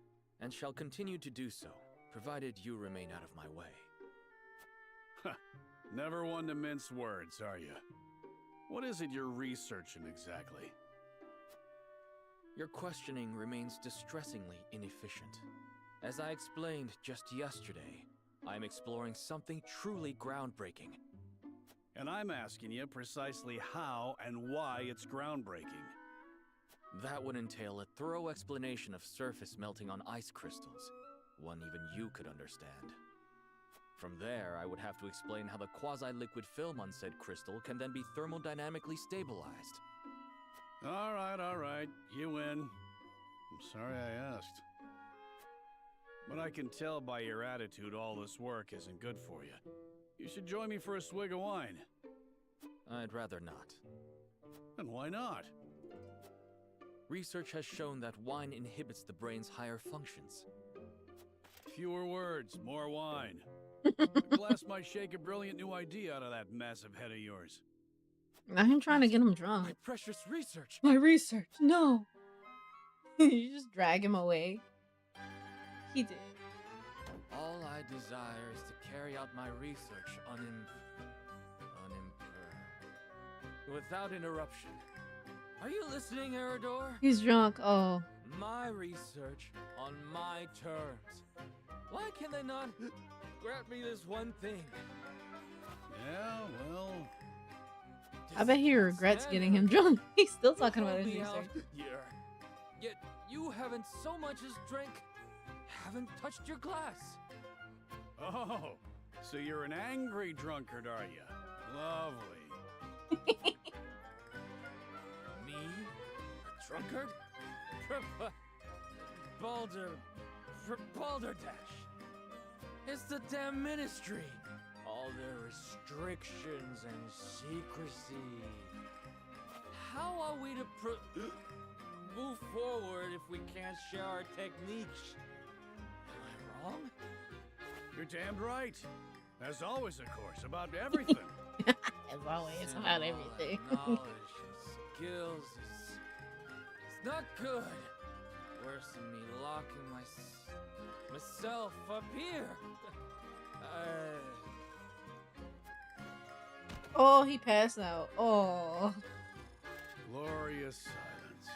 and shall continue to do so, provided you remain out of my way. Never one to mince words, are you? What is it you're researching exactly? Your questioning remains distressingly inefficient. As I explained just yesterday, I'm exploring something truly groundbreaking. And I'm asking you precisely how and why it's groundbreaking. That would entail a thorough explanation of surface melting on ice crystals, one even you could understand. From there, I would have to explain how the quasi-liquid film on said crystal can then be thermodynamically stabilized. All right, you win. I'm sorry I asked. But I can tell by your attitude all this work isn't good for you. You should join me for a swig of wine. I'd rather not. And why not? Research has shown that wine inhibits the brain's higher functions. Fewer words, more wine. A glass might shake a brilliant new idea out of that massive head of yours. I'm trying to get him drunk. My precious research! My research, no! You just drag him away. He did. All I desire is to carry out my research without interruption. Are you listening, Eridor? He's drunk, oh. My research on my terms. Why can they not grant me this one thing? Yeah, well... I bet he regrets getting him drunk. He's still talking about his Me research. out here. Yet you haven't so much as haven't touched your glass. Oh, so you're an angry drunkard, are you? Lovely. Me? A drunkard? Balderdash. It's the damn ministry. All their restrictions and secrecy. How are we to move forward if we can't share our techniques? Am I wrong? You're damned right. As always, of course, about everything. As always, about everything. Knowledge and skills is not good. Worse than me locking myself up here. Oh, he passed out. Oh. Glorious silence.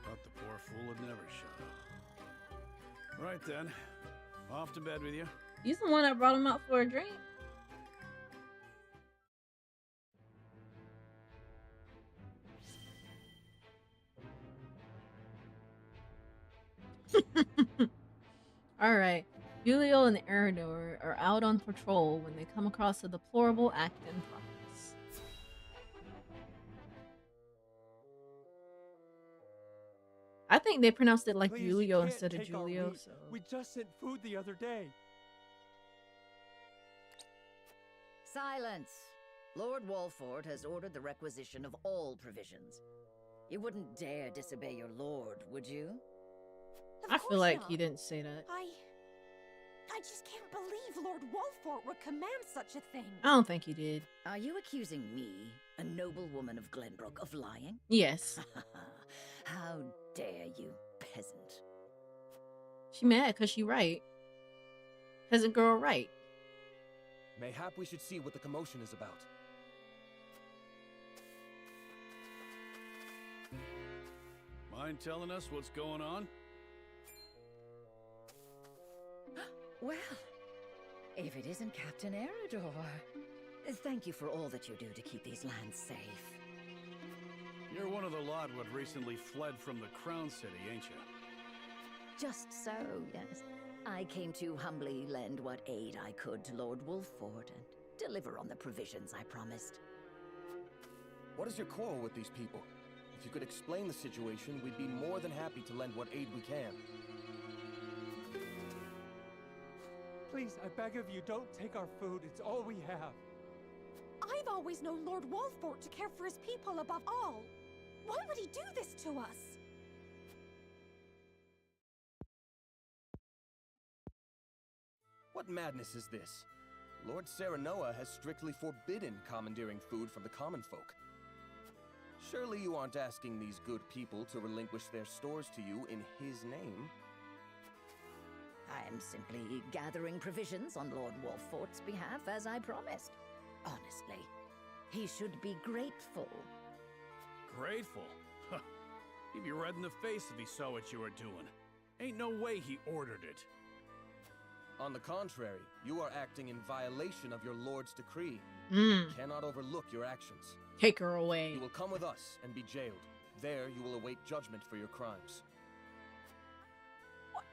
Thought the poor fool would never shut up. Right then. Off to bed with you. He's the one that brought him out for a drink. Alright. Julio and Eridor are out on patrol when they come across a deplorable act in progress. I think they pronounced it like Please, you Julio can't instead of take our Julio. meat. So We just sent food the other day. Silence! Lord Walford has ordered the requisition of all provisions. You wouldn't dare disobey your lord, would you? I feel like he didn't say that. I just can't believe Lord Wolfort would command such a thing. I don't think he did. Are you accusing me, a noble woman of Glenbrook, of lying? Yes. How dare you, peasant? She mad because she right. Peasant girl right. Mayhap we should see what the commotion is about. Mind telling us what's going on? Well, if it isn't Captain Eridor. Thank you for all that you do to keep these lands safe. You're one of the lot what recently fled from the Crown City, ain't you? Just so, yes. I came to humbly lend what aid I could to Lord Wolford and deliver on the provisions I promised. What is your quarrel with these people? If you could explain the situation, we'd be more than happy to lend what aid we can. Please, I beg of you, don't take our food. It's all we have. I've always known Lord Wolfort to care for his people above all. Why would he do this to us? What madness is this? Lord Serenoa has strictly forbidden commandeering food from the common folk. Surely you aren't asking these good people to relinquish their stores to you in his name? I am simply gathering provisions on Lord Wolfort's behalf, as I promised. Honestly, he should be grateful. Grateful? Huh. He'd be red in the face if he saw what you were doing. Ain't no way he ordered it. On the contrary, you are acting in violation of your lord's decree. Mm. Cannot overlook your actions. Take her away. You will come with us and be jailed. There you will await judgment for your crimes. What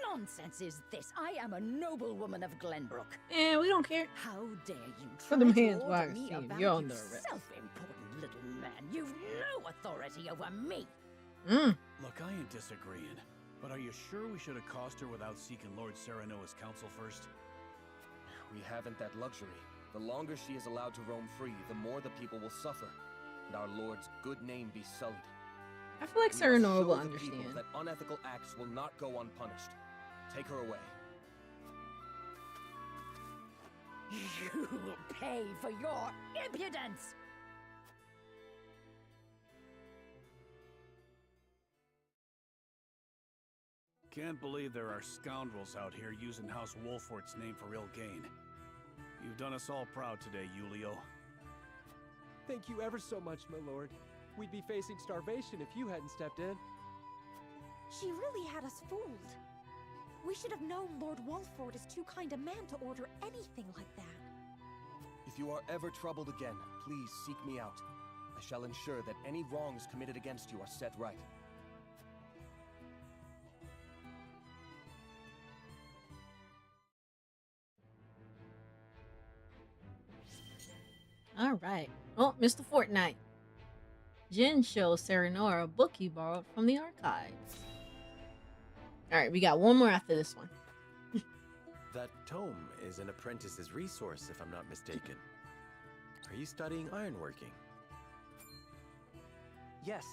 nonsense is this? I am a noble woman of Glenbrook. Eh, we don't care. How dare you For them try to hands order wide me seen, about, you're you under arrest. self-important little man. You've no authority over me. Mm. Look, I ain't disagreeing. But are you sure we should accost her without seeking Lord Serenoa's counsel first? We haven't that luxury. The longer she is allowed to roam free, the more the people will suffer, and our lord's good name be sullied. I feel like We Serenoa must will show the people understand. that unethical acts will not go unpunished. Take her away. You will pay for your impudence! Can't believe there are scoundrels out here using House Wolfort's name for ill gain. You've done us all proud today, Julio. Thank you ever so much, my lord. We'd be facing starvation if you hadn't stepped in. She really had us fooled. We should have known Lord Wolfort is too kind a man to order anything like that. If you are ever troubled again, please seek me out. I shall ensure that any wrongs committed against you are set right. All right. Oh, Mr. Fortnite. Jin shows Serenoa a book he borrowed from the archives. All right, we got one more after this one. That tome is an apprentice's resource, if I'm not mistaken. Are you studying ironworking? Yes,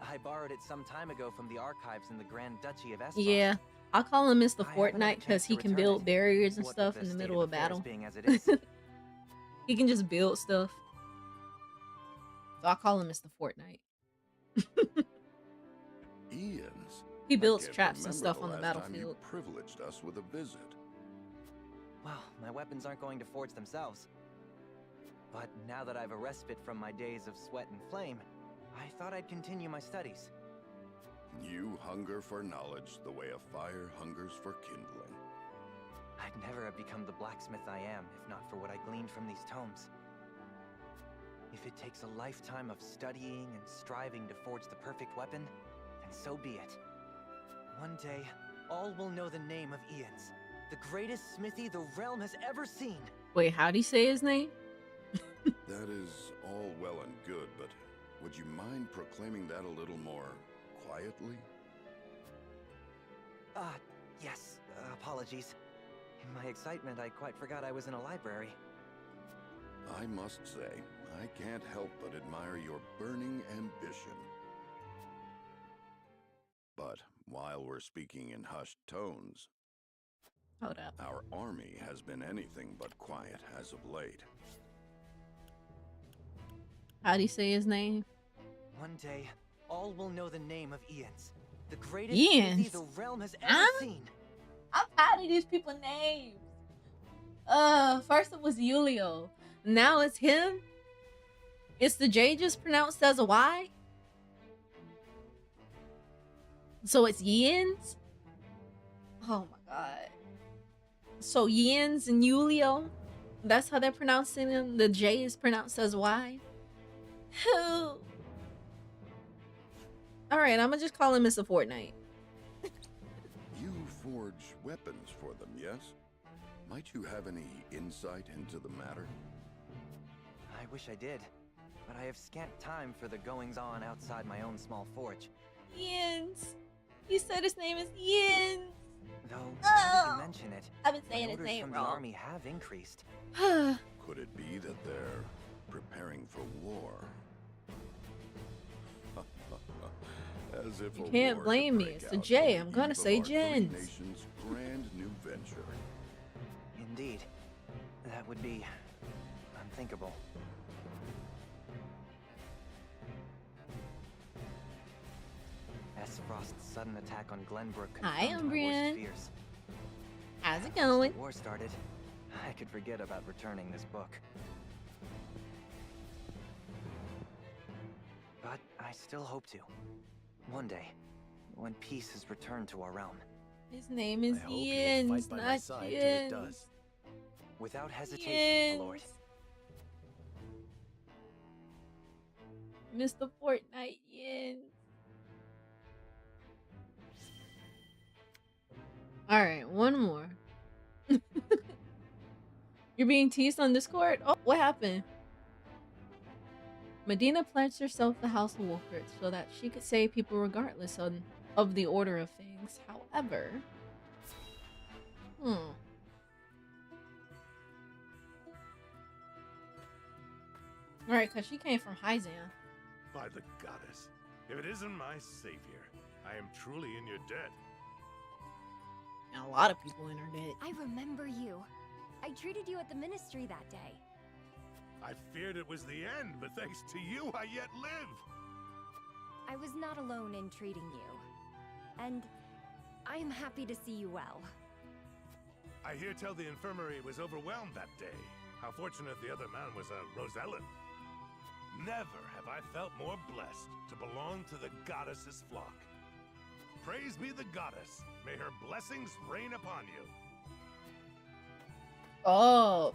I borrowed it some time ago from the archives in the Grand Duchy of Essos. Yeah, I'll call him Mr. I haven't had a Fortnite because chance he to can return build it. barriers and What stuff with in the the middle state of affairs battle. being as it is. He can just build stuff. So I'll call him Mr. Fortnite. Ian's. He I builds can't traps and remember stuff the on the last time battlefield. you privileged us with a visit. Well, my weapons aren't going to forge themselves. But now that I've a respite from my days of sweat and flame, I thought I'd continue my studies. You hunger for knowledge the way a fire hungers for kindling. I'd never have become the blacksmith I am if not for what I gleaned from these tomes. If it takes a lifetime of studying and striving to forge the perfect weapon, then so be it. One day, all will know the name of Ian's, the greatest smithy the realm has ever seen. Wait, how'd he say his name? That is all well and good, but would you mind proclaiming that a little more quietly? Yes, apologies. In my excitement, I quite forgot I was in a library. I must say, I can't help but admire your burning ambition. But while we're speaking in hushed tones, hold up. Our army has been anything but quiet as of late. How do you say his name? One day, all will know the name of Ians, the greatest city the realm has ever seen. I'm tired of these people's names. First it was Julio. Now it's him. It's the J just pronounced as a Y. So it's Yins. Oh my god. So Yins and Julio, that's how they're pronouncing him. The J is pronounced as Y. All right, I'm gonna just call him Mr. Fortnite. You forge weapons for them, yes? Might you have any insight into the matter? I wish I did, but I have scant time for the goings-on outside my own small forge. Yins. You said his name is Yins. Though, now that you mention it, I've been saying his orders name from wrong. the army have increased. Could it be that they're preparing for war? As if You a can't war blame could me. break It's a out J. on I'm the gonna eve say of our Jins. great nation's grand new venture. Indeed. That would be unthinkable. Frost's sudden attack on Glenbrook Hi, confirmed my Umbrian. worst fears. How's it Once going? the war started, I could forget about returning this book. But I still hope to. One day, when peace has returned to our realm. His name is I hope you'll Yins, fight by my not side till it Jins. does. Without hesitation, my lord. Mr. Fortnite Yins. Alright, one more. You're being teased on Discord? Oh, what happened? Medina pledged herself the House of Wolfert so that she could save people regardless of the order of things. However... Right, because she came from Hyzan. By the goddess, if it isn't my savior, I am truly in your debt. And a lot of people in her debt. I remember you. I treated you at the ministry that day. I feared it was the end, but thanks to you, I yet live. I was not alone in treating you. And I am happy to see you well. I hear tell the infirmary was overwhelmed that day. How fortunate the other man was a Rosellen. Never have I felt more blessed to belong to the goddess's flock. Praise be the goddess. May her blessings rain upon you. Oh.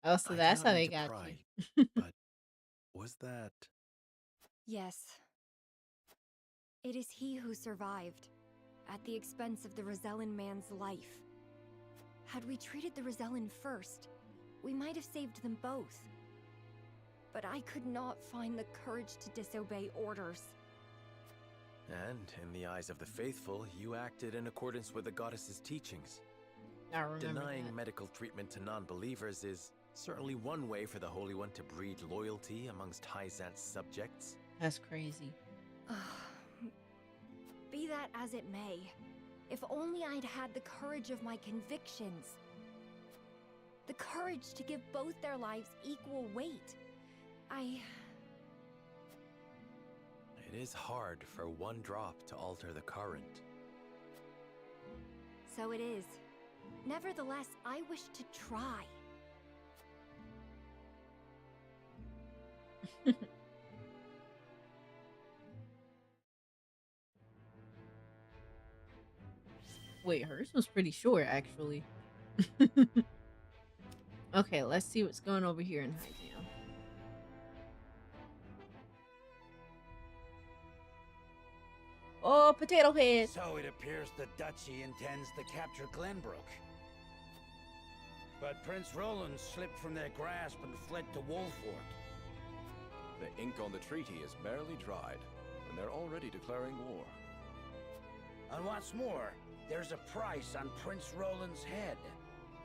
Oh, so I that's cannot how they mean to got pry, you. but was that... Yes. It is he who survived, at the expense of the Rosellan man's life. Had we treated the Rosellan first, we might have saved them both. But I could not find the courage to disobey orders. And in the eyes of the faithful, you acted in accordance with the goddess's teachings. I remember Denying that. medical treatment to non-believers is certainly one way for the Holy One to breed loyalty amongst Hyzant's subjects. That's crazy. Be that as it may, if only I'd had the courage of my convictions. The courage to give both their lives equal weight. It is hard for one drop to alter the current. So it is. Nevertheless, I wish to try. Wait, hers was pretty short, actually. Okay, let's see what's going over here in Hyzan. Oh, potato head. So it appears the Duchy intends to capture Glenbrook. But Prince Roland slipped from their grasp and fled to Wolford. The ink on the treaty is barely dried, and they're already declaring war. And what's more, there's a price on Prince Roland's head.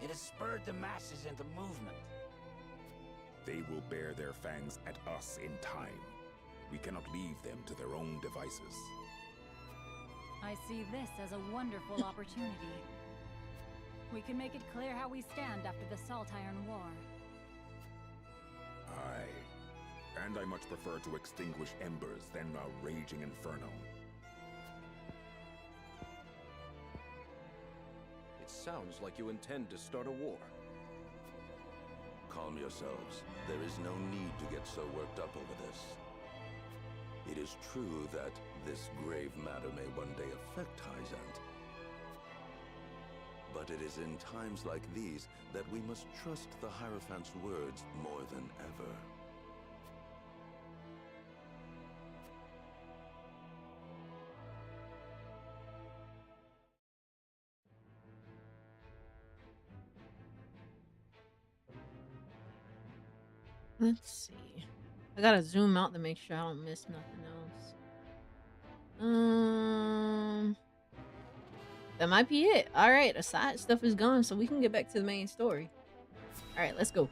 It has spurred the masses into movement. They will bear their fangs at us in time. We cannot leave them to their own devices. I see this as a wonderful opportunity. We can make it clear how we stand after the Saltiron War. Aye. And I much prefer to extinguish embers than a raging inferno. It sounds like you intend to start a war. Calm yourselves. There is no need to get so worked up over this. It is true that this grave matter may one day affect Hyzant. But it is in times like these that we must trust the Hierophant's words more than ever. Let's see. I gotta zoom out to make sure I don't miss nothing else. That might be it. All right, the side stuff is gone, so we can get back to the main story. All right, let's go.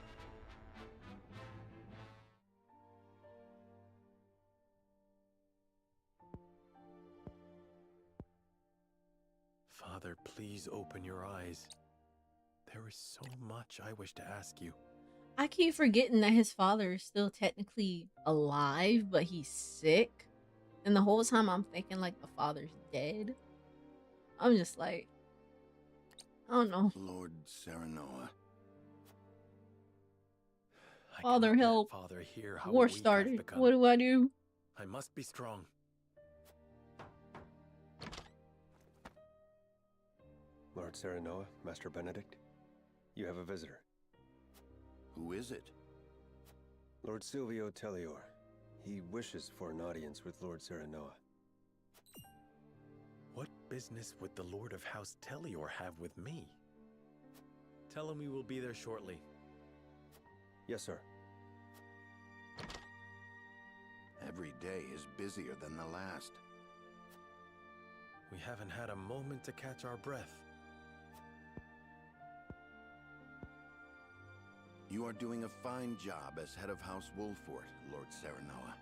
Father, please open your eyes. There is so much I wish to ask you. I keep forgetting that his father is still technically alive, but he's sick. And the whole time I'm thinking like the father's dead. I'm just like, I don't know. Lord Serenoa. Father, help. Father, hear how War weak I've started. become. What do I do? I must be strong. Lord Serenoa, Master Benedict, you have a visitor. Who is it? Lord Silvio Tellior. He wishes for an audience with Lord Serenoa. What business would the Lord of House Tellior have with me? Tell him we will be there shortly. Yes, sir. Every day is busier than the last. We haven't had a moment to catch our breath. You are doing a fine job as head of House Wolfort, Lord Serenoa.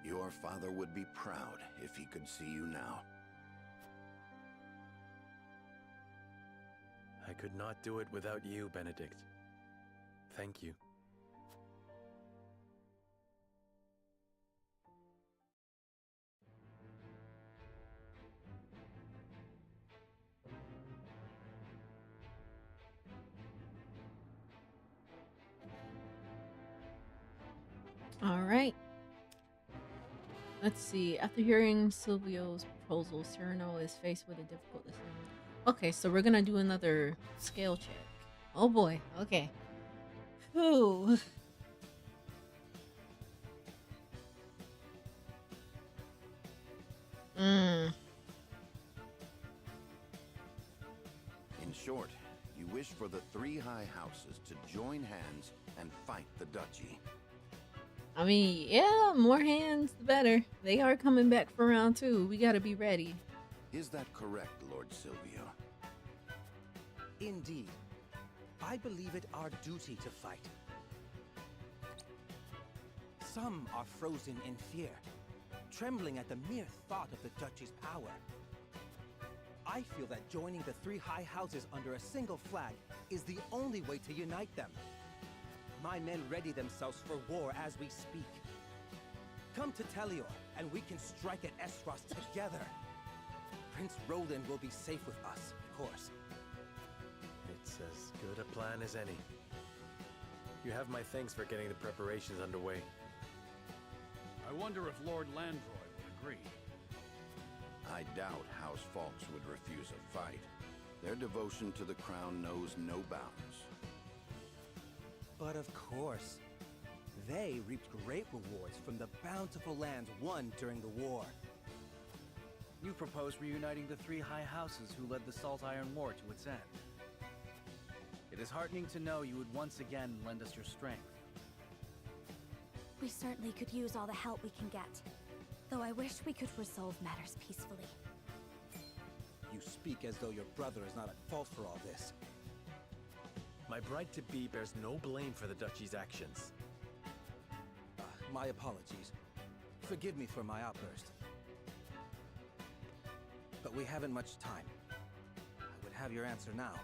Your father would be proud if he could see you now. I could not do it without you, Benedict. Thank you. All right. Let's see. After hearing Silvio's proposal, Cyrano is faced with a difficult decision. Okay, so we're gonna do another scale check. Oh boy. Okay. Whew. In short, you wish for the three high houses to join hands and fight the duchy. I mean, yeah, more hands, the better. They are coming back for round 2. We gotta be ready. Is that correct, Lord Silvio? Indeed. I believe it our duty to fight. Some are frozen in fear, trembling at the mere thought of the duchy's power. I feel that joining the three high houses under a single flag is the only way to unite them. My men ready themselves for war as we speak. Come to Tellior, and we can strike at Esros together. Prince Roland will be safe with us, of course. It's as good a plan as any. You have my thanks for getting the preparations underway. I wonder if Lord Landroy would agree. I doubt House Falks would refuse a fight. Their devotion to the crown knows no bounds. But of course, they reaped great rewards from the bountiful lands won during the war. You propose reuniting the three high houses who led the Saltiron War to its end. It is heartening to know you would once again lend us your strength. We certainly could use all the help we can get. Though I wish we could resolve matters peacefully. You speak as though your brother is not at fault for all this. My bride-to-be bears no blame for the Duchy's actions. My apologies. Forgive me for my outburst. But we haven't much time. I would have your answer now.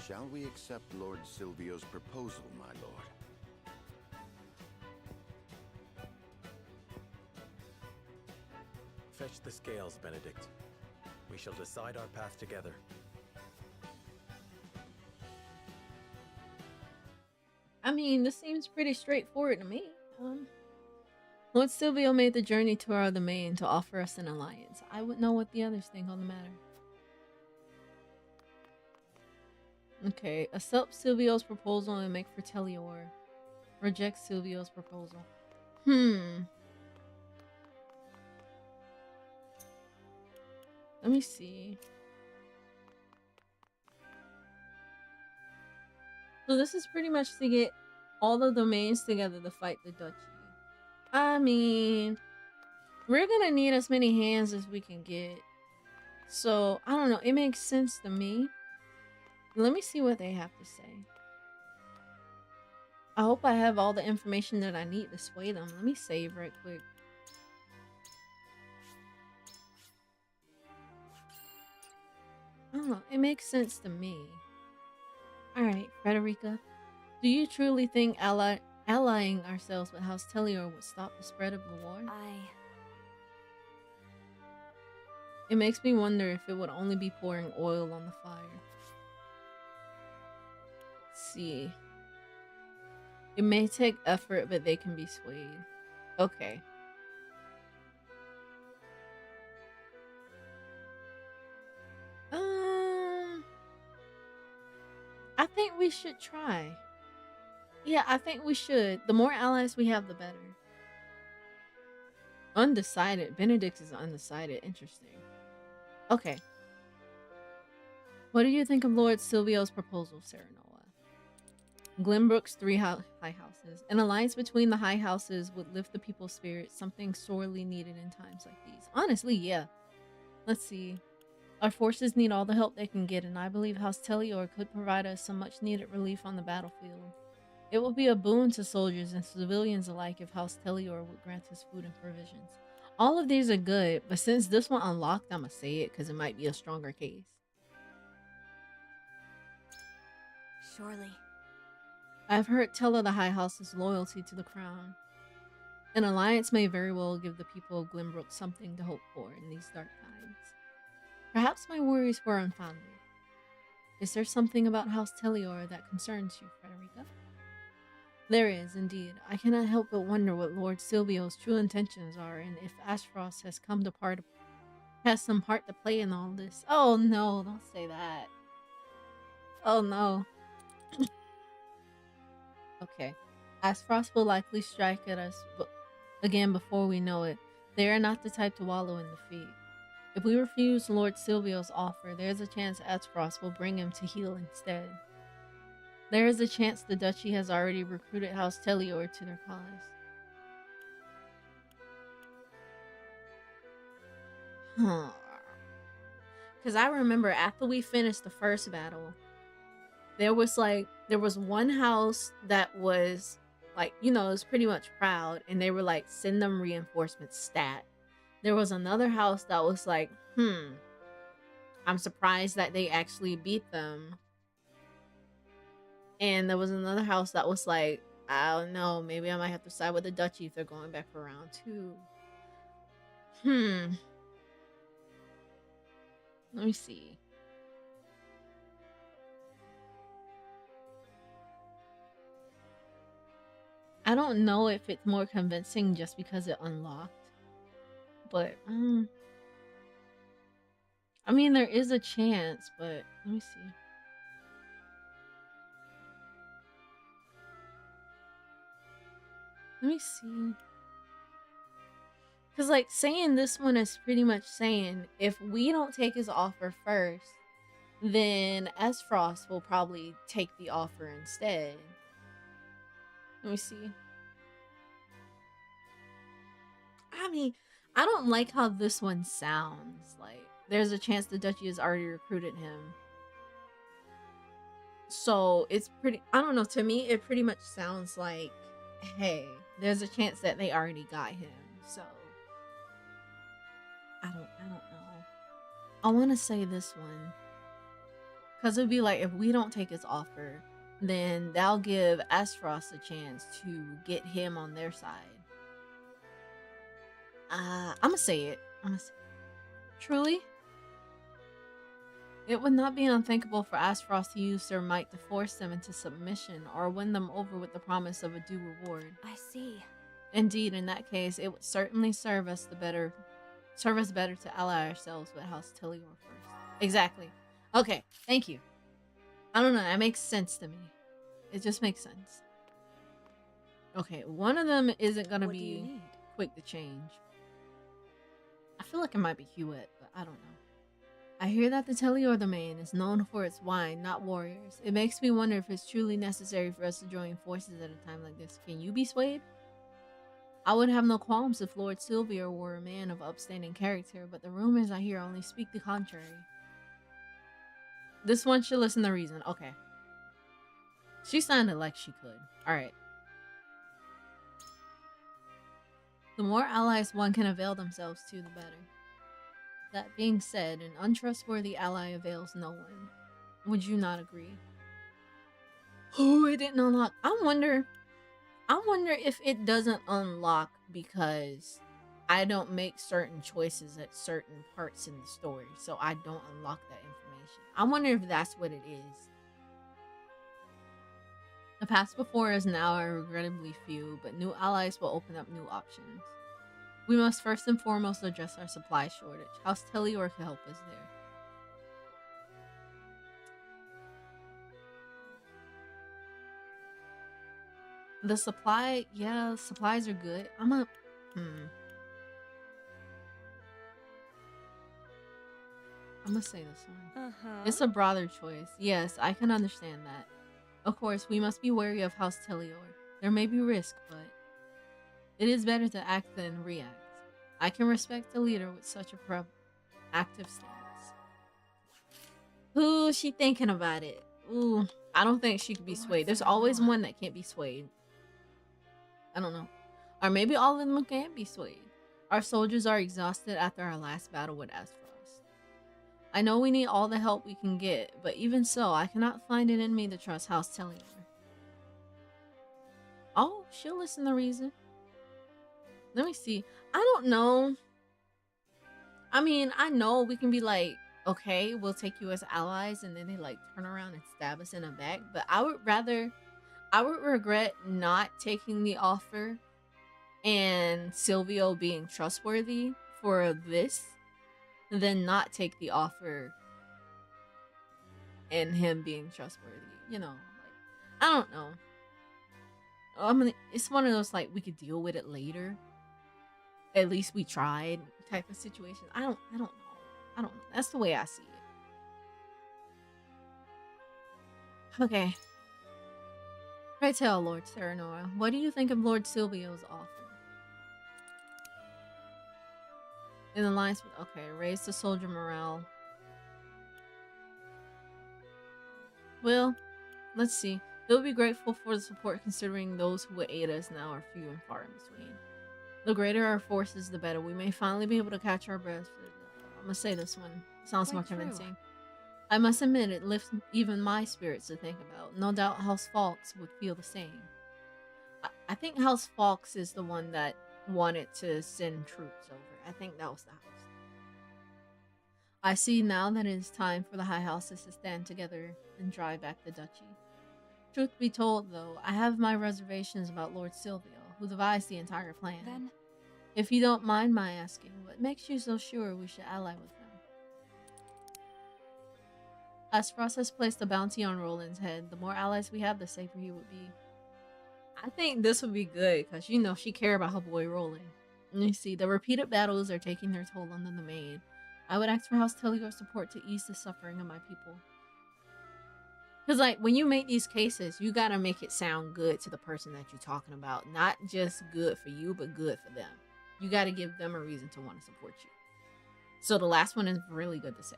Shall we accept Lord Silvio's proposal, my lord? Fetch the scales, Benedict. We shall decide our path together. I mean, this seems pretty straightforward to me. Lord Silvio made the journey to our domain to offer us an alliance. I would know what the others think on the matter. Okay, accept Silvio's proposal and make for Telior. Reject Silvio's proposal. Let me see. So this is pretty much to get all the domains together to fight the Duchy. I mean, we're gonna need as many hands as we can get. So, I don't know. It makes sense to me. Let me see what they have to say. I hope I have all the information that I need to sway them. Let me save right quick. I don't know. It makes sense to me. Alright, Frederica. Do you truly think allying ourselves with House Telior would stop the spread of the war? It makes me wonder if it would only be pouring oil on the fire. Let's see. It may take effort, but they can be swayed. Okay. I think we should try. Yeah, I think we should. The more allies we have, the better. Undecided. Benedict is undecided. Interesting. Okay. What do you think of Lord Silvio's proposal, Serenoa? Glenbrook's 3 high houses. An alliance between the high houses would lift the people's spirits, something sorely needed in times like these. Honestly, yeah. Let's see. Our forces need all the help they can get, and I believe House Telior could provide us some much-needed relief on the battlefield. It would be a boon to soldiers and civilians alike if House Telior would grant us food and provisions. All of these are good, but since this one unlocked, I'm gonna say it because it might be a stronger case. Surely. I've heard tell of the High House's loyalty to the crown. An alliance may very well give the people of Glenbrook something to hope for in these dark times. Perhaps my worries were unfounded. Is there something about House Telior that concerns you, Frederica? There is, indeed. I cannot help but wonder what Lord Silvio's true intentions are, and if Ashfrost has some part to play in all this. Oh no, don't say that. Oh no. Okay. Ashfrost will likely strike at us again before we know it. They are not the type to wallow in defeat. If we refuse Lord Silvio's offer, there's a chance Ashfrost will bring him to heel instead. There is a chance the Duchy has already recruited House Telior to their cause. Because I remember after we finished the first battle, there was one house that was like, it was pretty much proud, and they were like, send them reinforcements stat. There was another house that was like, I'm surprised that they actually beat them. And there was another house that was like, I don't know, maybe I might have to side with the Duchy if they're going back for round 2. Let me see. I don't know if it's more convincing just because it unlocked. But, I mean, there is a chance, but let me see. Let me see. Because, like, saying this one is pretty much saying if we don't take his offer first, then Ashfrost will probably take the offer instead. Let me see. I mean, I don't like how this one sounds. Like, there's a chance the duchy has already recruited him. So it's pretty, I don't know, to me, it pretty much sounds like, hey, there's a chance that they already got him. So, I don't know. I want to say this one. Because it'd be like, if we don't take his offer, then that'll give Aspros a chance to get him on their side. I'm gonna say it. Truly, it would not be unthinkable for Aspros to use their might to force them into submission or win them over with the promise of a due reward. I see. Indeed, in that case, it would certainly serve us better to ally ourselves with House Tilior first. Exactly. Okay, thank you. I don't know, that makes sense to me. It just makes sense. Okay, one of them isn't gonna be quick to change. I feel like it might be Hewitt, but I don't know. I hear that the Telior domain is known for its wine, not warriors. It makes me wonder if it's truly necessary for us to join forces at a time like this. Can you be swayed? I would have no qualms if Lord Sylvia were a man of upstanding character, but the rumors I hear only speak the contrary. This one should listen to reason. Okay. She sounded like she could. Alright. The more allies one can avail themselves to, the better. That being said, an untrustworthy ally avails no one. Would you not agree? Oh, it didn't unlock. I wonder if it doesn't unlock because I don't make certain choices at certain parts in the story, so I don't unlock that information. I wonder if that's what it is. The past before us now are regrettably few, but new allies will open up new options. We must first and foremost address our supply shortage. House Telior can help us there. The supply, yeah, supplies are good. I'm gonna say this one. It's a broader choice. Yes, I can understand that. Of course, we must be wary of House Telior. There may be risk, but it is better to act than react. I can respect a leader with such a active stance. Ooh, she thinking about it. Ooh, I don't think she could be swayed. There's always one that can't be swayed. I don't know. Or maybe all of them can't be swayed. Our soldiers are exhausted after our last battle with Aspros. I know we need all the help we can get, but even so, I cannot find it in me to trust House Telior. Oh, she'll listen to reason. Let me see. I don't know. I mean, I know we can be like, okay, we'll take you as allies, and then they like turn around and stab us in the back. But I would regret not taking the offer and Silvio being trustworthy for this than not take the offer and him being trustworthy. You know, like, I don't know. I mean, it's one of those like we could deal with it later. At least we tried type of situation. I don't know. That's the way I see it. Okay. Pray tell, Lord Serenoa, what do you think of Lord Silvio's offer? In alliance with, okay, raise the soldier morale. Well, let's see. They'll be grateful for the support considering those who would aid us now are few and far in between. The greater our forces, the better. We may finally be able to catch our breath. I'm gonna say this one. Sounds more convincing. I must admit, it lifts even my spirits to think about. No doubt House Fawkes would feel the same. I think House Fawkes is the one that wanted to send troops over. I think that was the house. I see now that it is time for the High Houses to stand together and drive back the duchy. Truth be told, though, I have my reservations about Lord Silvio, who devised the entire plan. Then, if you don't mind my asking, what makes you so sure we should ally with him? Aspros has placed a bounty on Roland's head. The more allies we have, the safer he would be. I think this would be good, because, you know, she cares about her boy Roland. And you see, the repeated battles are taking their toll on the domain. I would ask for House Telior's support to ease the suffering of my people. Because, like, when you make these cases, you gotta make it sound good to the person that you're talking about. Not just good for you, but good for them. You got to give them a reason to want to support you. So the last one is really good to say.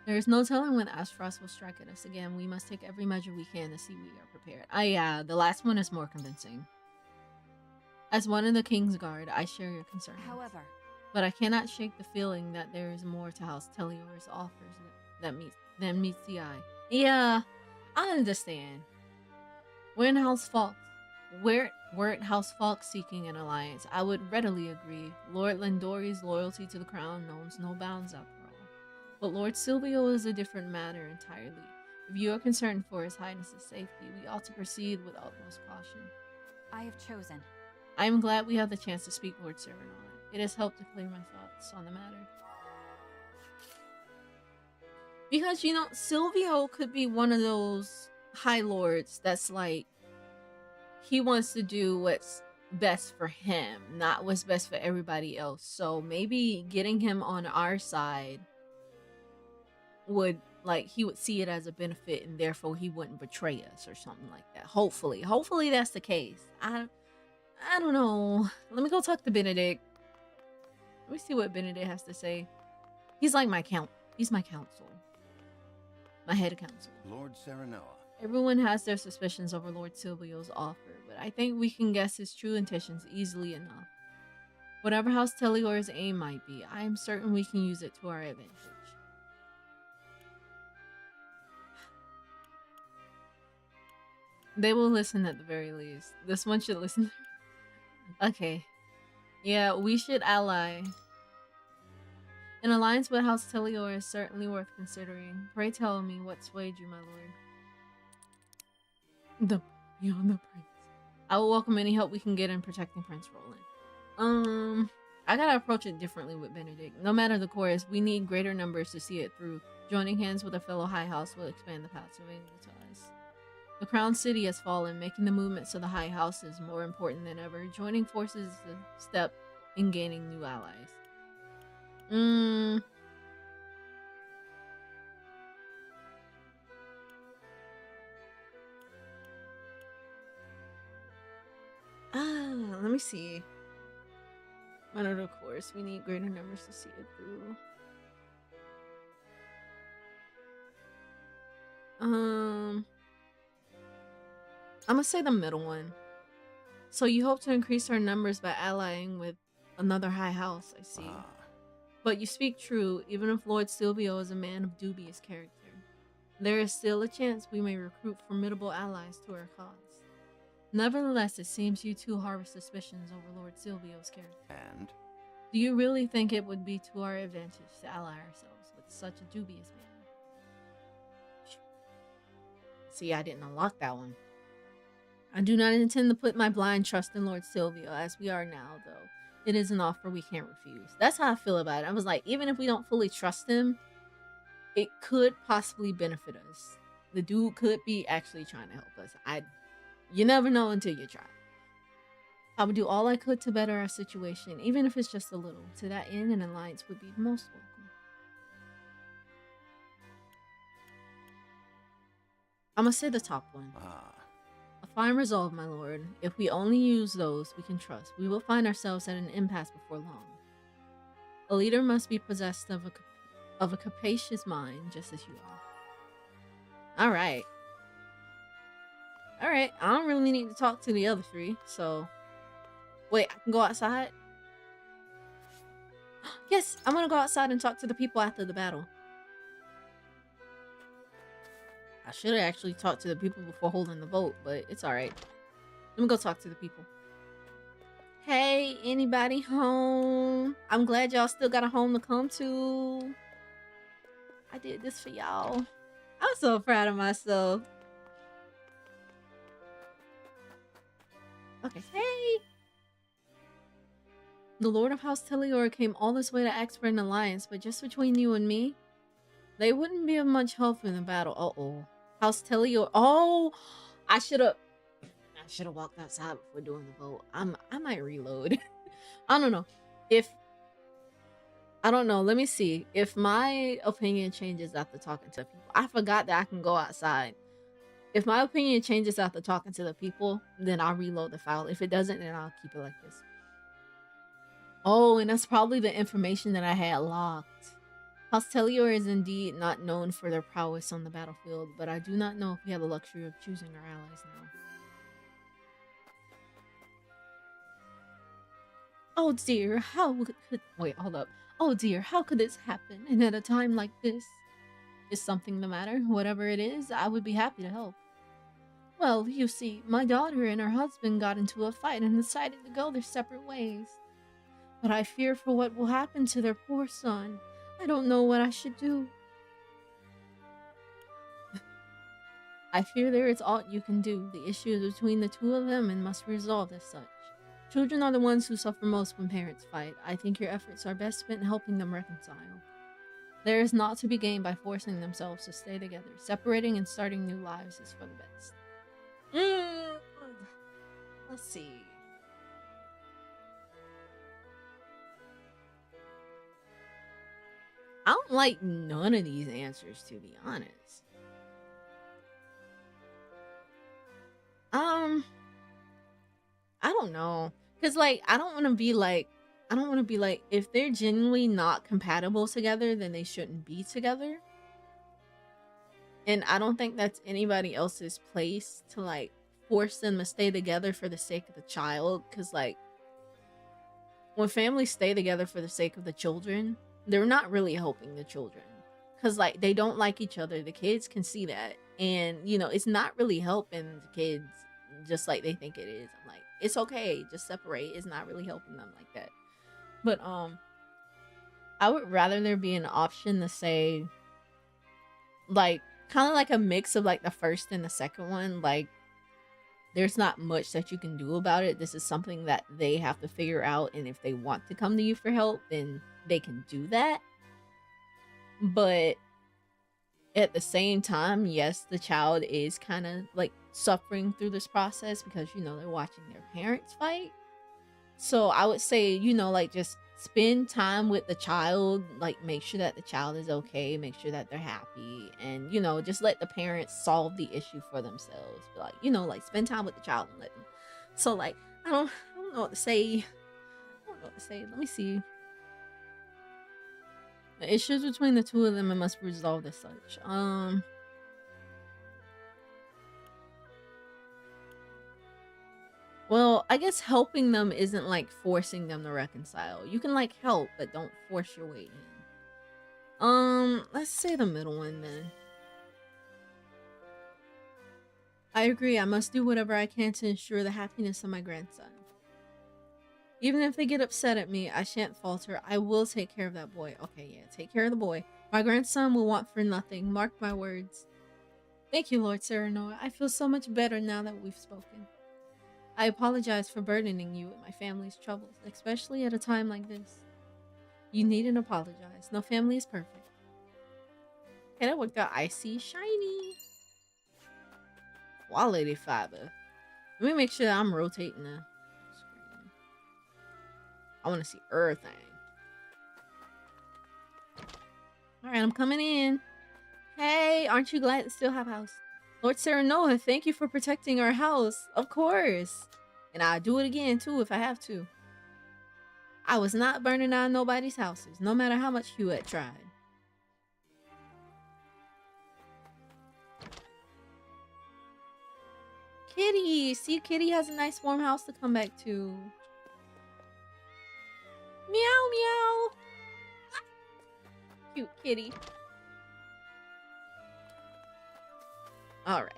There is no telling when Ashfrost will strike at us again. We must take every measure we can to see we are prepared. Yeah, the last one is more convincing. As one of the King's Guard, I share your concerns. However, but I cannot shake the feeling that there is more to House Telior's offers than meets the eye. Yeah, I understand. We're in House Falk. We're at House Falk seeking an alliance. I would readily agree. Lord Lendori's loyalty to the crown knows no bounds after all. But Lord Silvio is a different matter entirely. If you are concerned for His Highness's safety, we ought to proceed with utmost caution. I have chosen. I am glad we have the chance to speak, Lord Serenoa. It has helped to clear my thoughts on the matter. Because, you know, Silvio could be one of those High Lords that's like, he wants to do what's best for him, not what's best for everybody else. So maybe getting him on our side would, like, he would see it as a benefit and therefore he wouldn't betray us or something like that. Hopefully that's the case. I don't know. Let me go talk to Benedict. Let me see what Benedict has to say. He's like he's my counsel. My head of counsel. Lord Serenoa. Everyone has their suspicions over Lord Silvio's offer, but I think we can guess his true intentions easily enough. Whatever House Telior's aim might be, I am certain we can use it to our advantage. They will listen at the very least. This one should listen. Okay. Yeah, we should ally. An alliance with House Telior is certainly worth considering. Pray tell me what swayed you, my lord. Beyond the prince. I will welcome any help we can get in protecting Prince Roland. I gotta approach it differently with Benedict. No matter the course, we need greater numbers to see it through. Joining hands with a fellow High House will expand the paths available to us. The Crown City has fallen, making the movements of the High Houses more important than ever. Joining forces is a step in gaining new allies. Let me see. Under the course, we need greater numbers to see it through. I'm gonna say the middle one. So you hope to increase our numbers by allying with another high house, I see. But you speak true, even if Lord Silvio is a man of dubious character. There is still a chance we may recruit formidable allies to our cause. Nevertheless, it seems you two harbor suspicions over Lord Silvio's character. And? Do you really think it would be to our advantage to ally ourselves with such a dubious man? See, I didn't unlock that one. I do not intend to put my blind trust in Lord Silvio as we are now, though. It is an offer we can't refuse. That's how I feel about it. I was like, even if we don't fully trust him, it could possibly benefit us. The dude could be actually trying to help us. You never know until you try. I would do all I could to better our situation, even if it's just a little. To that end, an alliance would be most welcome. I'm gonna say the top one. A fine resolve, my lord. If we only use those we can trust, we will find ourselves at an impasse before long. A leader must be possessed of a capacious mind, just as you are. Alright. Alright, I don't really need to talk to the other three, so... Wait, I can go outside? Yes, I'm gonna go outside and talk to the people after the battle. I should have actually talked to the people before holding the vote, but it's alright. Let me go talk to the people. Hey, anybody home? I'm glad y'all still got a home to come to. I did this for y'all. I'm so proud of myself. Okay, hey! The Lord of House Telior came all this way to ask for an alliance, but just between you and me, they wouldn't be of much help in the battle. Uh-oh. House Telior. Oh! I should have walked outside before doing the vote. I might reload. I don't know. I don't know. Let me see. If my opinion changes after talking to people. I forgot that I can go outside. If my opinion changes after talking to the people, then I'll reload the file. If it doesn't, then I'll keep it like this. Oh, and that's probably the information that I had locked. House Telior is indeed not known for their prowess on the battlefield, but I do not know if we have the luxury of choosing our allies now. Oh dear, how could... Wait, hold up. Oh dear, how could this happen? And at a time like this? Is something the matter? Whatever it is, I would be happy to help. Well, you see, my daughter and her husband got into a fight and decided to go their separate ways. But I fear for what will happen to their poor son. I don't know what I should do. I fear there is aught you can do. The issue is between the two of them and must be resolved as such. Children are the ones who suffer most when parents fight. I think your efforts are best spent helping them reconcile. There is naught to be gained by forcing themselves to stay together. Separating and starting new lives is for the best. Let's see. I don't like none of these answers, to be honest. I don't know. Cause like I don't want to be like if they're genuinely not compatible together, then they shouldn't be together. And I don't think that's anybody else's place to like force them to stay together for the sake of the child. Cause like when families stay together for the sake of the children, they're not really helping the children. Cause like they don't like each other. The kids can see that. And you know, it's not really helping the kids just like they think it is. I'm like, it's okay, just separate. It's not really helping them like that. But I would rather there be an option to say like kind of like a mix of like the first and the second one. Like there's not much that you can do about it. This is something that they have to figure out, and if they want to come to you for help, then they can do that. But at the same time, yes, the child is kind of like suffering through this process because, you know, they're watching their parents fight. So I would say, you know, like just spend time with the child, like make sure that the child is okay, make sure that they're happy, and, you know, just let the parents solve the issue for themselves. But, like, you know, like spend time with the child and let them. So like, I don't know what to say. Let me see. The issues between the two of them and must be resolved as such. Well, I guess helping them isn't like forcing them to reconcile. You can like help, but don't force your way in. Let's say the middle one then. I agree. I must do whatever I can to ensure the happiness of my grandson. Even if they get upset at me, I shan't falter. I will take care of that boy. Okay, yeah, take care of the boy. My grandson will want for nothing. Mark my words. Thank you, Lord Serenoa. I feel so much better now that we've spoken. I apologize for burdening you with my family's troubles, especially at a time like this. You needn't apologize. No family is perfect. Okay, that worked out. I see shiny. Quality fiber. Let me make sure that I'm rotating the screen. I want to see everything. Alright, I'm coming in. Hey, aren't you glad to still have house? Lord Serenoa, thank you for protecting our house. Of course. And I'll do it again, too, if I have to. I was not burning down nobody's houses, no matter how much you had tried. Kitty! See, Kitty has a nice warm house to come back to. Meow, meow. Cute kitty. Alright.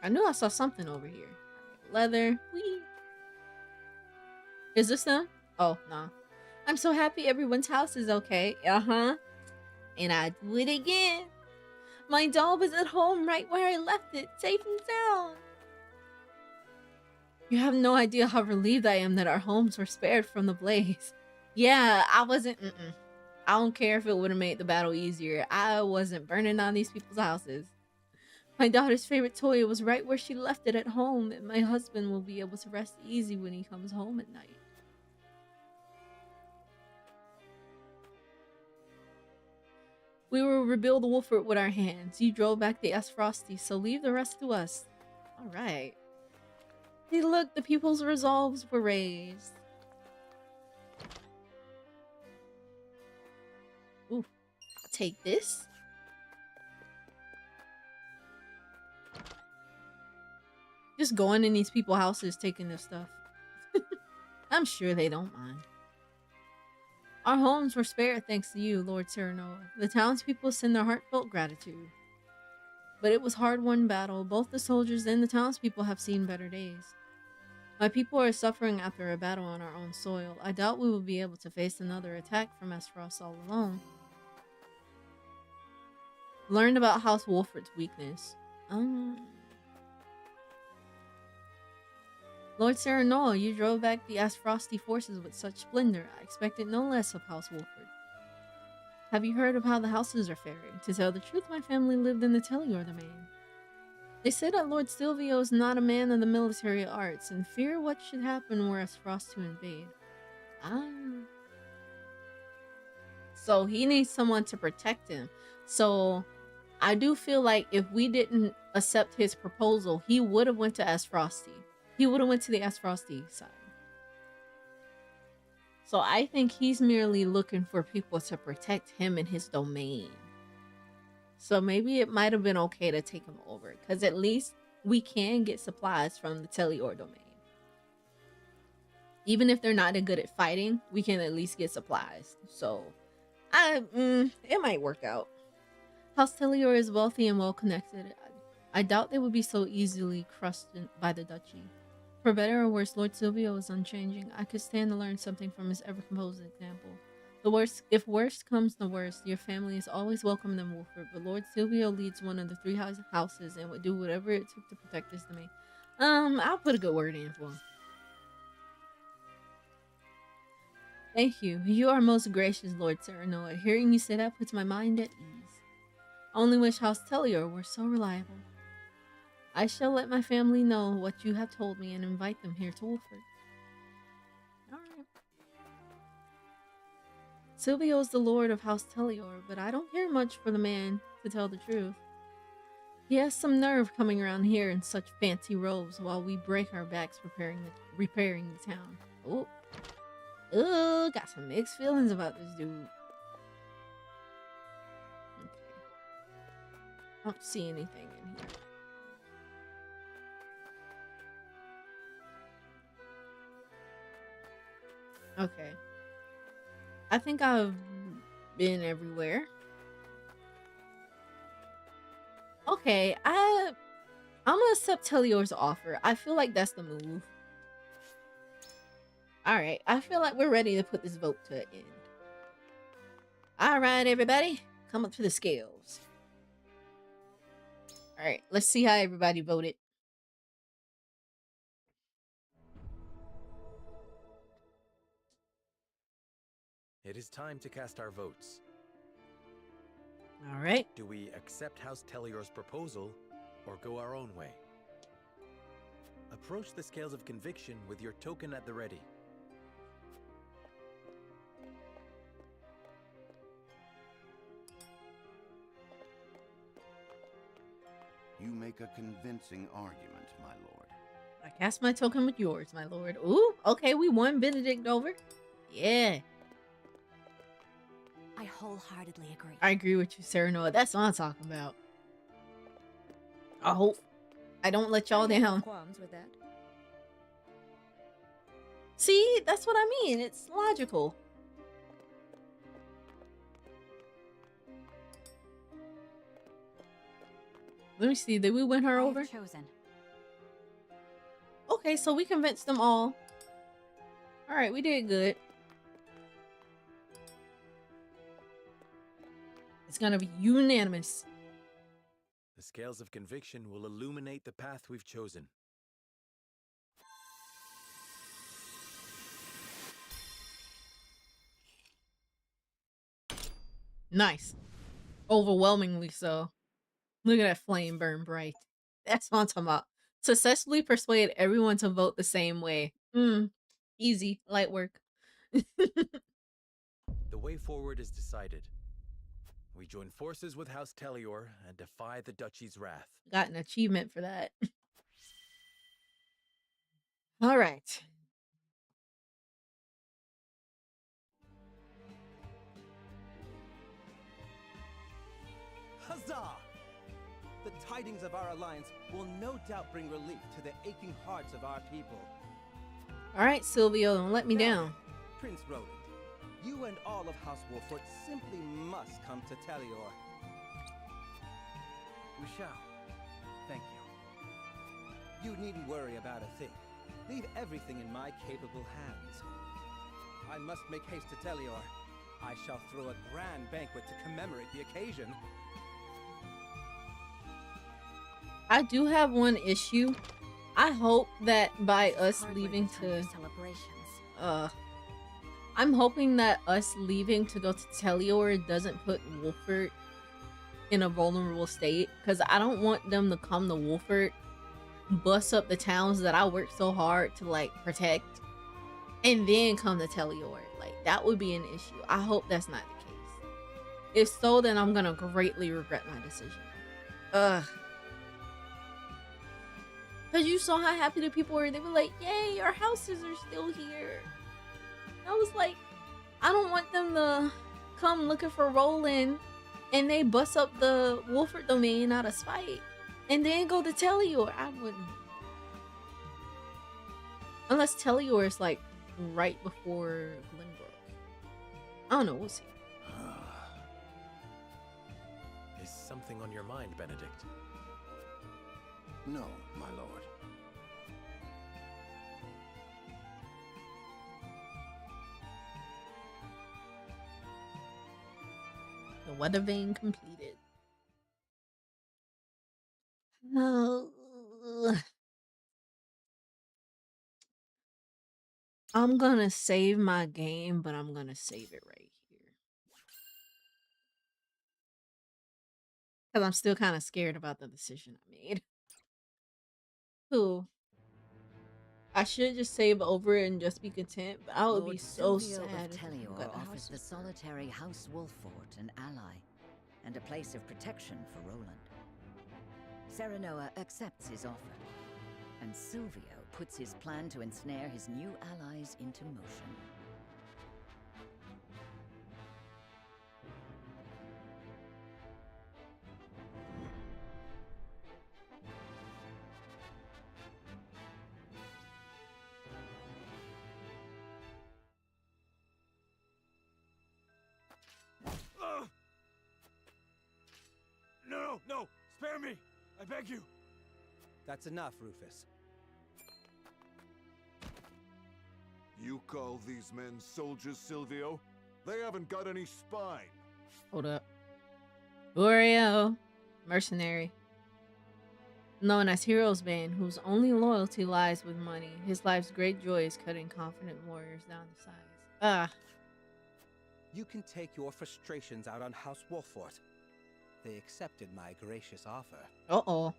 I knew I saw something over here. Leather. Whee. Is this them? Oh, no. I'm so happy everyone's house is okay. Uh-huh. And I do it again. My doll was at home right where I left it, safe and sound. You have no idea how relieved I am that our homes were spared from the blaze. Yeah, I wasn't... I don't care if it would have made the battle easier. I wasn't burning down these people's houses. My daughter's favorite toy was right where she left it at home, and my husband will be able to rest easy when he comes home at night. We will rebuild Wolford with our hands. You drove back the Frosty, so leave the rest to us. Alright. See, look, the people's resolves were raised. Ooh, I'll take this. Just going in these people's houses, taking their stuff. I'm sure they don't mind. Our homes were spared thanks to you, Lord Serenoa. The townspeople send their heartfelt gratitude. But it was hard-won battle. Both the soldiers and the townspeople have seen better days. My people are suffering after a battle on our own soil. I doubt we will be able to face another attack from Aesfrost all alone. Learned about House Wolford's weakness. Lord Serenoa, you drove back the Aesfrosti forces with such splendor. I expected no less of House Wolford. Have you heard of how the houses are faring? To tell the truth, my family lived in the Tellior domain. They say that Lord Silvio is not a man of the military arts and fear what should happen were Aesfrost to invade. So he needs someone to protect him. So I do feel like if we didn't accept his proposal, he would have went to Aesfrosti. He would have went to the Aesfrosti side. So I think he's merely looking for people to protect him in his domain. So maybe it might have been okay to take him over, because at least we can get supplies from the Tellior domain. Even if they're not that good at fighting, we can at least get supplies. So it might work out. House Tellior is wealthy and well connected. I doubt they would be so easily crushed by the duchy. For better or worse, Lord Silvio is unchanging. I could stand to learn something from his ever-composed example. If worst comes to worst, your family is always welcome in Wolford, but Lord Silvio leads one of the 3 houses and would do whatever it took to protect his domain. I'll put a good word in for him. Thank you. You are most gracious, Lord Serenoa. Hearing you say that puts my mind at ease. I only wish House Tellior were so reliable. I shall let my family know what you have told me and invite them here to Wolford. Alright. Silvio is the lord of House Tellior, but I don't care much for the man, to tell the truth. He has some nerve coming around here in such fancy robes while we break our backs repairing the town. Oh, got some mixed feelings about this dude. Okay. I don't see anything in here. Okay. I think I've been everywhere. Okay, I'm gonna accept Tellior's offer. I feel like that's the move. Alright, I feel like we're ready to put this vote to an end. Alright, everybody. Come up to the scales. Alright, let's see how everybody voted. It is time to cast our votes. All right. Do we accept House Tellior's proposal or go our own way? Approach the scales of conviction with your token at the ready. You make a convincing argument, my lord. I cast my token with yours, my lord. Ooh, okay, we won Benedict over. Yeah. I wholeheartedly agree. I agree with you, Serenoa. That's what I'm talking about. I hope I don't let y'all down. Qualms with that. See, that's what I mean. It's logical. Let me see. Did we win her over? Chosen. Okay, so we convinced them all. All right, we did good. It's gonna be unanimous. The scales of conviction will illuminate the path we've chosen. Nice. Overwhelmingly so. Look at that flame burn bright. That's what I'm talking about. Successfully persuade everyone to vote the same way. Easy. Light work. The way forward is decided. we join forces with House Tellior and defy the Duchy's wrath. Got an achievement for that. All right. Huzzah! The tidings of our alliance will no doubt bring relief to the aching hearts of our people. All right, Silvio, don't let me down. Prince Roland, you and all of House Wolford simply must come to Tellior. We shall. Thank you. You needn't worry about a thing. Leave everything in my capable hands. I must make haste to Tellior. I shall throw a grand banquet to commemorate the occasion. I do have one issue. I hope that by us leaving to I'm hoping that us leaving to go to Tellior doesn't put Wolford in a vulnerable state, because I don't want them to come to Wolford, bust up the towns that I worked so hard to like protect, and then come to Tellior. Like, that would be an issue. I hope that's not the case. If so, then I'm gonna greatly regret my decision. Because you saw how happy the people were. They were like, yay, our houses are still here. I was like, I don't want them to come looking for Roland and they bust up the Wolford domain out of spite and then go to Tellior. I wouldn't. Unless Tellior is like right before Glenbrook. I don't know, we'll see. Is something on your mind, Benedict? No, my lord. The weather vane completed. No. I'm gonna save my game, but I'm gonna save it right here. Because I'm still kind of scared about the decision I made. Ooh. I should just save over it and just be content, but I would be so Silvio sad of if I Tellior forgot the offers the houses. solitary House Wolford an ally, and a place of protection for Roland. Serenoa accepts his offer, and Silvio puts his plan to ensnare his new allies into motion. No! Spare me! I beg you! That's enough, Rufus. You call these men soldiers, Silvio? They haven't got any spine. Hold up. Oreo, mercenary. Known as Hero's Bane, whose only loyalty lies with money. His life's great joy is cutting confident warriors down to size. You can take your frustrations out on House Wolford. They accepted my gracious offer. Uh-oh.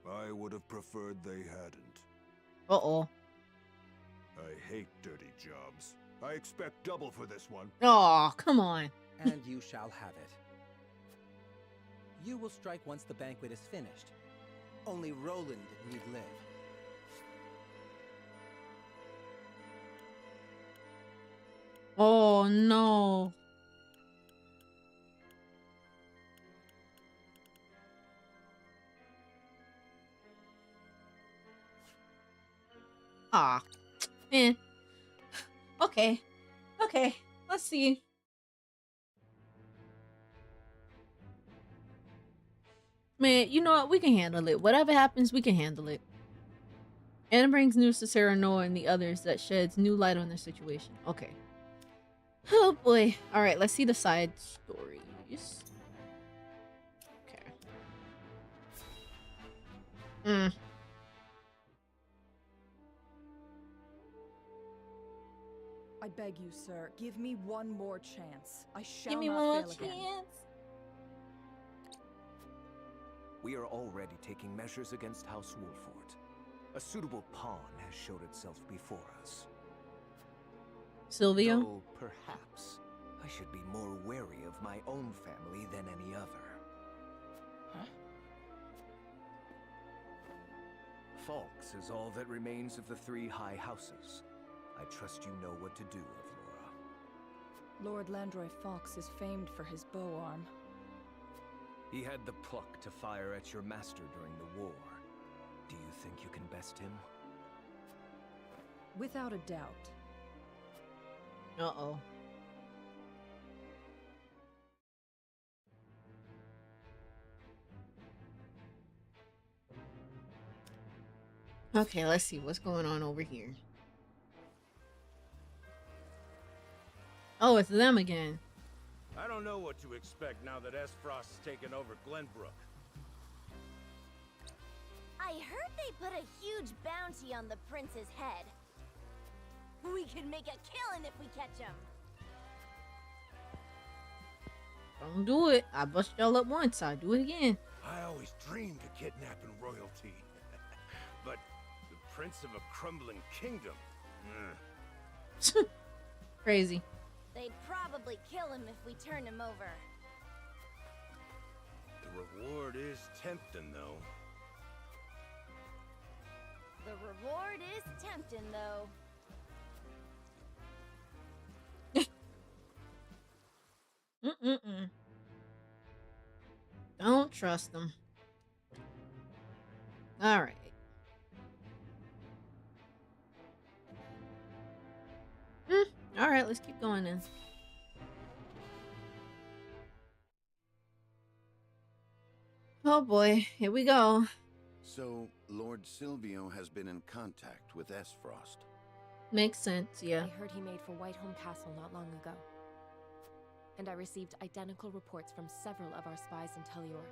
I would have preferred they hadn't. Uh-oh. I hate dirty jobs. I expect double for this one. Oh, come on. And you shall have it. You will strike once the banquet is finished. Only Roland need live. Oh, no. Ah, man. Okay. Okay. Let's see. Man, you know what? We can handle it. Whatever happens, we can handle it. And it brings news to Serenoa and the others that sheds new light on their situation. Okay. Oh boy. Alright, let's see the side stories. Okay. I beg you, sir, give me one more chance. I shall Give me not one more fail again. chance. We are already taking measures against House Wolford. A suitable pawn has showed itself before us. Silvio? Though perhaps I should be more wary of my own family than any other. Huh? Falks is all that remains of the three high houses. I trust you know what to do, Avlora. Lord Landroy Fox is famed for his bow arm. He had the pluck to fire at your master during the war. Do you think you can best him? Without a doubt. Uh-oh. Okay, let's see what's going on over here. Oh, it's them again. I don't know what to expect now that Esfrost's taken over Glenbrook. I heard they put a huge bounty on the prince's head. We can make a killing if we catch him. Don't do it. I bust y'all up once. I'll do it again. I always dreamed of kidnapping royalty. But the prince of a crumbling kingdom? Crazy. They'd probably kill him if we turn him over. The reward is tempting, though. The reward is tempting, though. Don't trust them. All right. All right, let's keep going then. Oh boy, here we go. So, Lord Silvio has been in contact with Esfrost. Makes sense, yeah. I heard he made for Whiteholm Castle not long ago. And I received identical reports from several of our spies in Tellior.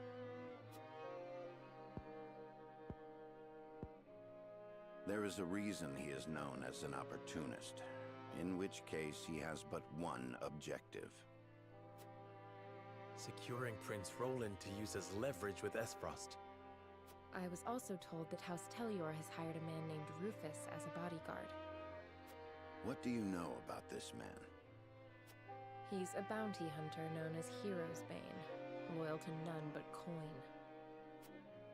There is a reason he is known as an opportunist, in which case he has but one objective. Securing Prince Roland to use as leverage with Esfrost. I was also told that House Tellior has hired a man named Rufus as a bodyguard. What do you know about this man? He's a bounty hunter known as Hero's Bane, loyal to none but coin.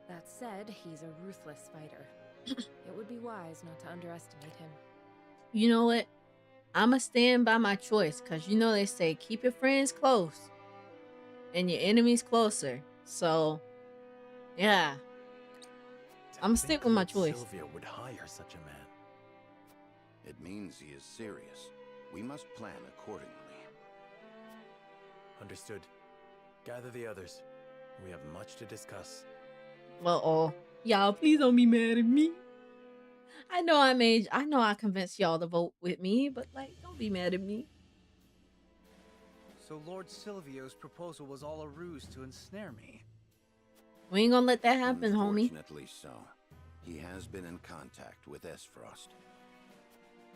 That said, he's a ruthless fighter. It would be wise not to underestimate him. You know what? I'ma stand by my choice, because you know they say keep your friends close and your enemies closer. So, yeah. I'm stick with my choice. Sylvia would hire such a man. It means he is serious. We must plan accordingly. Understood. Gather the others. We have much to discuss. Uh-oh. Y'all, please don't be mad at me. I know I convinced y'all to vote with me, but like, don't be mad at me. So Lord Silvio's proposal was all a ruse to ensnare me. We ain't gonna let that happen, homie. Unfortunately so. He has been in contact with Esfrost.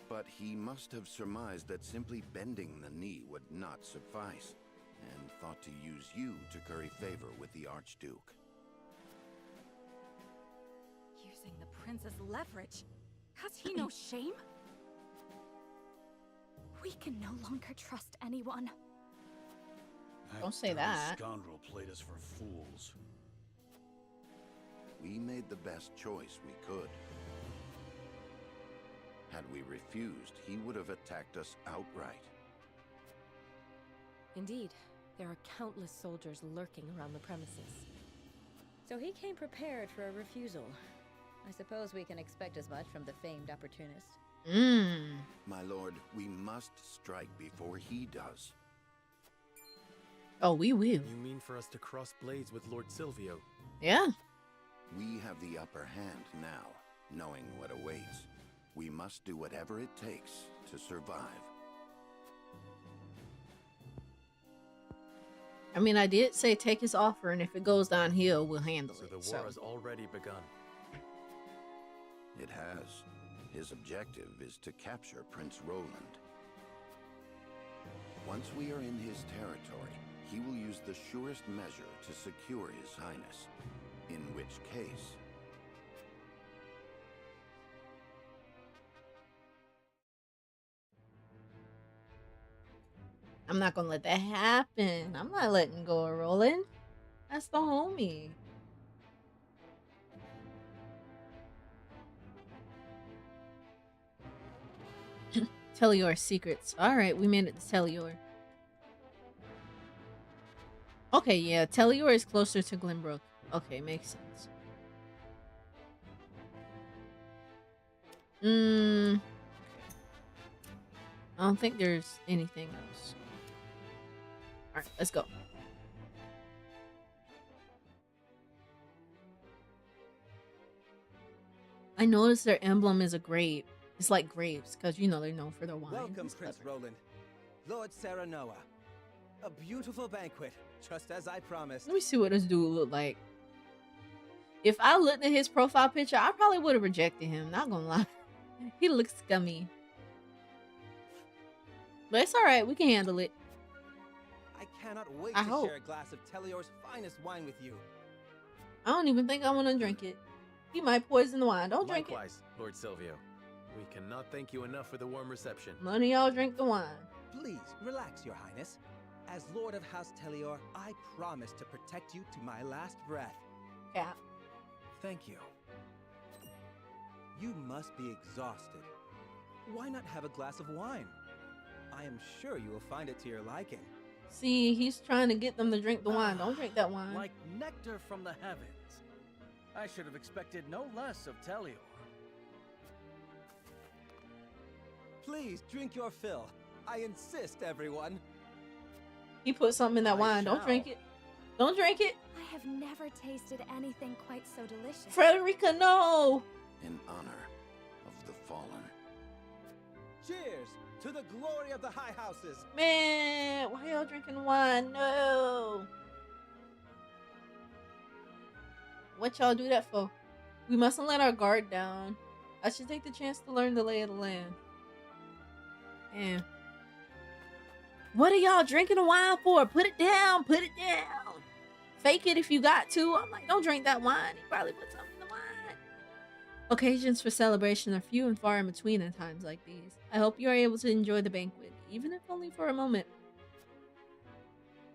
But he must have surmised that simply bending the knee would not suffice, and thought to use you to curry favor with the Archduke. Using the prince's leverage? Has he no shame? We can no longer trust anyone. Don't say dirty that. Scoundrel played us for fools. We made the best choice we could. Had we refused, he would have attacked us outright. Indeed, there are countless soldiers lurking around the premises. So he came prepared for a refusal. I suppose we can expect as much from the famed opportunist. My lord, we must strike before he does. Oh, we will. You mean for us to cross blades with Lord Silvio? Yeah. We have the upper hand now, knowing what awaits. We must do whatever it takes to survive. I mean, I did say take his offer, and if it goes downhill, we'll handle So it. the war has already begun. It has. His objective is to capture Prince Roland. Once we are in his territory, he will use the surest measure to secure His Highness. In which case... I'm not gonna let that happen. I'm not letting go of Roland. That's the homie. Telior's secrets. Alright, we made it to Telior. Okay, yeah, Telior is closer to Glenbrook. Okay, makes sense. Okay. I don't think there's anything else. Alright, let's go. I noticed their emblem is a grape. It's like grapes, because you know they're known for their wine. Welcome, Prince Roland. Lord Serenoa. A beautiful banquet, just as I promised. Let me see what this dude look like. If I looked at his profile picture, I probably would have rejected him. Not gonna lie. He looks scummy. But it's alright, we can handle it. I cannot wait I to hope. share a glass of Telior's finest wine with you. I don't even think I want to drink it. He might poison the wine. Don't drink it. Likewise, Lord Silvio. We cannot thank you enough for the warm reception. None of y'all drink the wine. Please, relax, Your Highness. As Lord of House Telior, I promise to protect you to my last breath. Cap. Thank you. You must be exhausted. Why not have a glass of wine? I am sure you will find it to your liking. See, he's trying to get them to drink the wine. Don't drink that wine. Like nectar from the heavens. I should have expected no less of Telior. Please drink your fill. I insist, everyone. He put something in that wine. Don't drink it. Don't drink it. I have never tasted anything quite so delicious. Frederica, no. In honor of the fallen. Cheers to the glory of the High Houses. Man, why y'all drinking wine? No. What y'all do that for? We mustn't let our guard down. I should take the chance to learn the lay of the land. Man. What are y'all drinking the wine for? Put it down. Put it down. Fake it if you got to. I'm like, don't drink that wine. He probably put something in the wine. Occasions for celebration are few and far in between at times like these. I hope you are able to enjoy the banquet, even if only for a moment.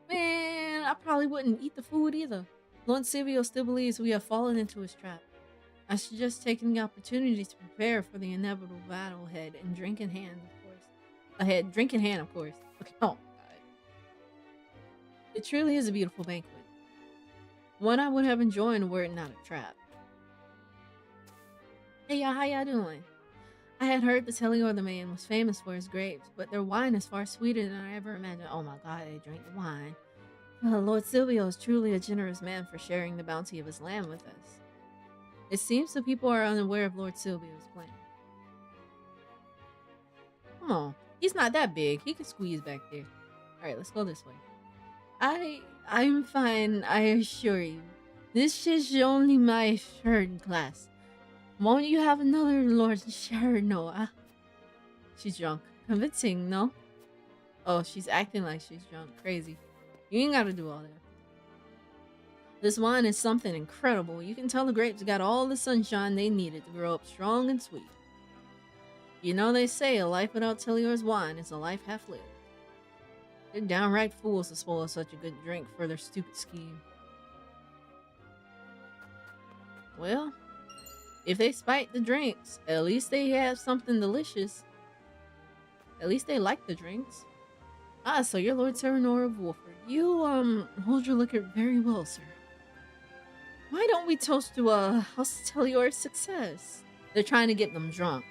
Man, I probably wouldn't eat the food either. Lord Silvio still believes we have fallen into his trap. I suggest taking the opportunity to prepare for the inevitable battle ahead and drink in hand, of course. Drink in hand, of course. Okay. Oh my god. It truly is a beautiful banquet. One I would have enjoyed were it not a trap. Hey y'all, how y'all doing? I had heard the Telior the man was famous for his grapes, but their wine is far sweeter than I ever imagined. Oh my god, they drank the wine. Lord Silvio is truly a generous man for sharing the bounty of his land with us. It seems the people are unaware of Lord Silvio's plan. Come on, he's not that big. He can squeeze back there. Alright, let's go this way. I'm fine, I assure you. This is only my third glass. Won't you have another, Lord Serenoa? She's drunk. Convincing, no? Oh, she's acting like she's drunk. Crazy. You ain't gotta do all that. This wine is something incredible. You can tell the grapes got all the sunshine they needed to grow up strong and sweet. You know they say a life without Telior's wine is a life half lived. They're downright fools to spoil such a good drink for their stupid scheme. Well, if they spite the drinks, at least they have something delicious. At least they like the drinks. Ah, so you're Lord Serenoa of Wolford. You, hold your liquor very well, sir. Why don't we toast to, House Telior's success? They're trying to get them drunk.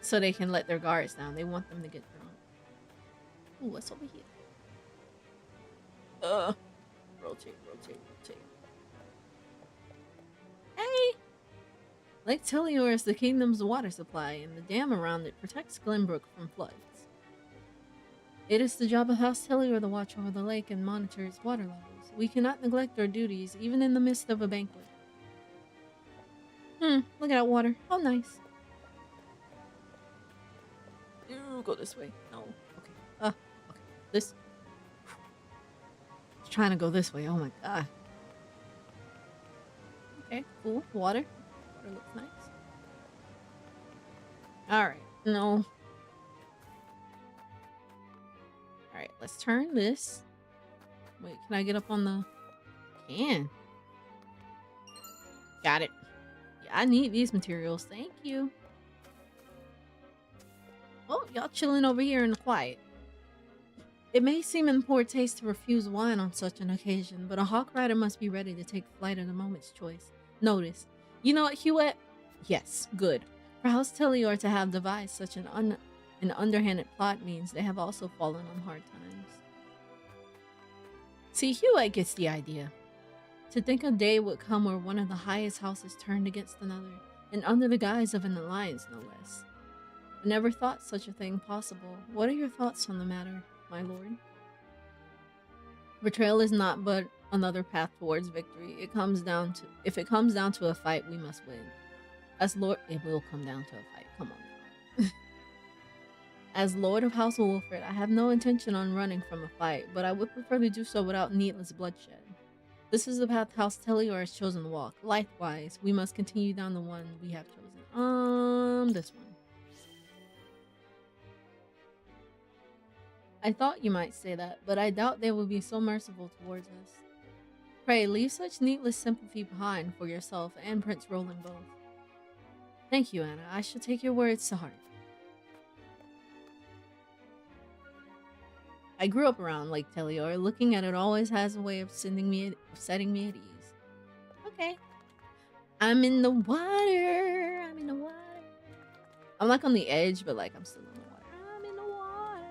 So they can let their guards down. They want them to get drunk. Ooh, what's over here? Rotate. Hey! Lake Telior is the kingdom's water supply, and the dam around it protects Glenbrook from floods. It is the job of House Telior to watch over the lake and monitor its water levels. We cannot neglect our duties, even in the midst of a banquet. Look at that water. How nice. Ooh, go this way. No. Okay. Okay. This. It's trying to go this way. Oh my god. Okay, cool. Water. Water looks nice. Alright. No. let's turn this. Wait, can I get up on the... Can. Got it. Yeah, I need these materials. Thank you. Oh, y'all chilling over here in the quiet. It may seem in poor taste to refuse wine on such an occasion, but a hawk rider must be ready to take flight at a moment's choice. Notice. You know what, Hewitt? Yes, good. For House Telior to have devised such an underhanded plot means they have also fallen on hard times. See, Hewitt gets the idea. To think a day would come where one of the highest houses turned against another, and under the guise of an alliance, no less. I never thought such a thing possible. What are your thoughts on the matter, my lord? Betrayal is not but another path towards victory. If it comes down to a fight, we must win. As Lord, it will come down to a fight. Come on now. As Lord of House Wolford, I have no intention on running from a fight, but I would prefer to do so without needless bloodshed. This is the path House Telior has chosen to walk. Likewise, we must continue down the one we have chosen. This one. I thought you might say that, but I doubt they will be so merciful towards us. Pray, leave such needless sympathy behind for yourself and Prince Roland both. Thank you, Anna. I shall take your words to heart. I grew up around Lake Telior. Looking at it always has a way of setting me at ease. Okay. I'm in the water. I'm in the water. I'm like on the edge, but like I'm still in the water. I'm in the water.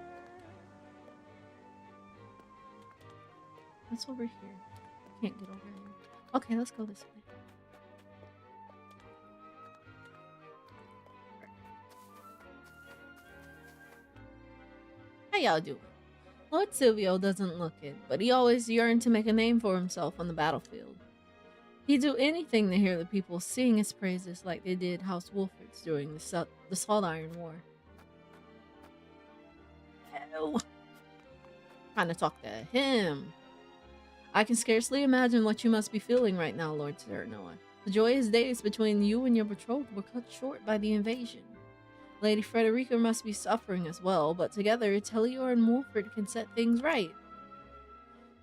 What's over here? Can't get over here. Okay, let's go this way. How y'all doing? Lord Silvio doesn't look it, but he always yearned to make a name for himself on the battlefield. He'd do anything to hear the people sing his praises like they did House Wolford's during the Salt Iron War. Oh, trying to talk to him. I can scarcely imagine what you must be feeling right now, Lord Serenoa. The joyous days between you and your betrothed were cut short by the invasion. Lady Frederica must be suffering as well, but together, Telior and Wolford can set things right.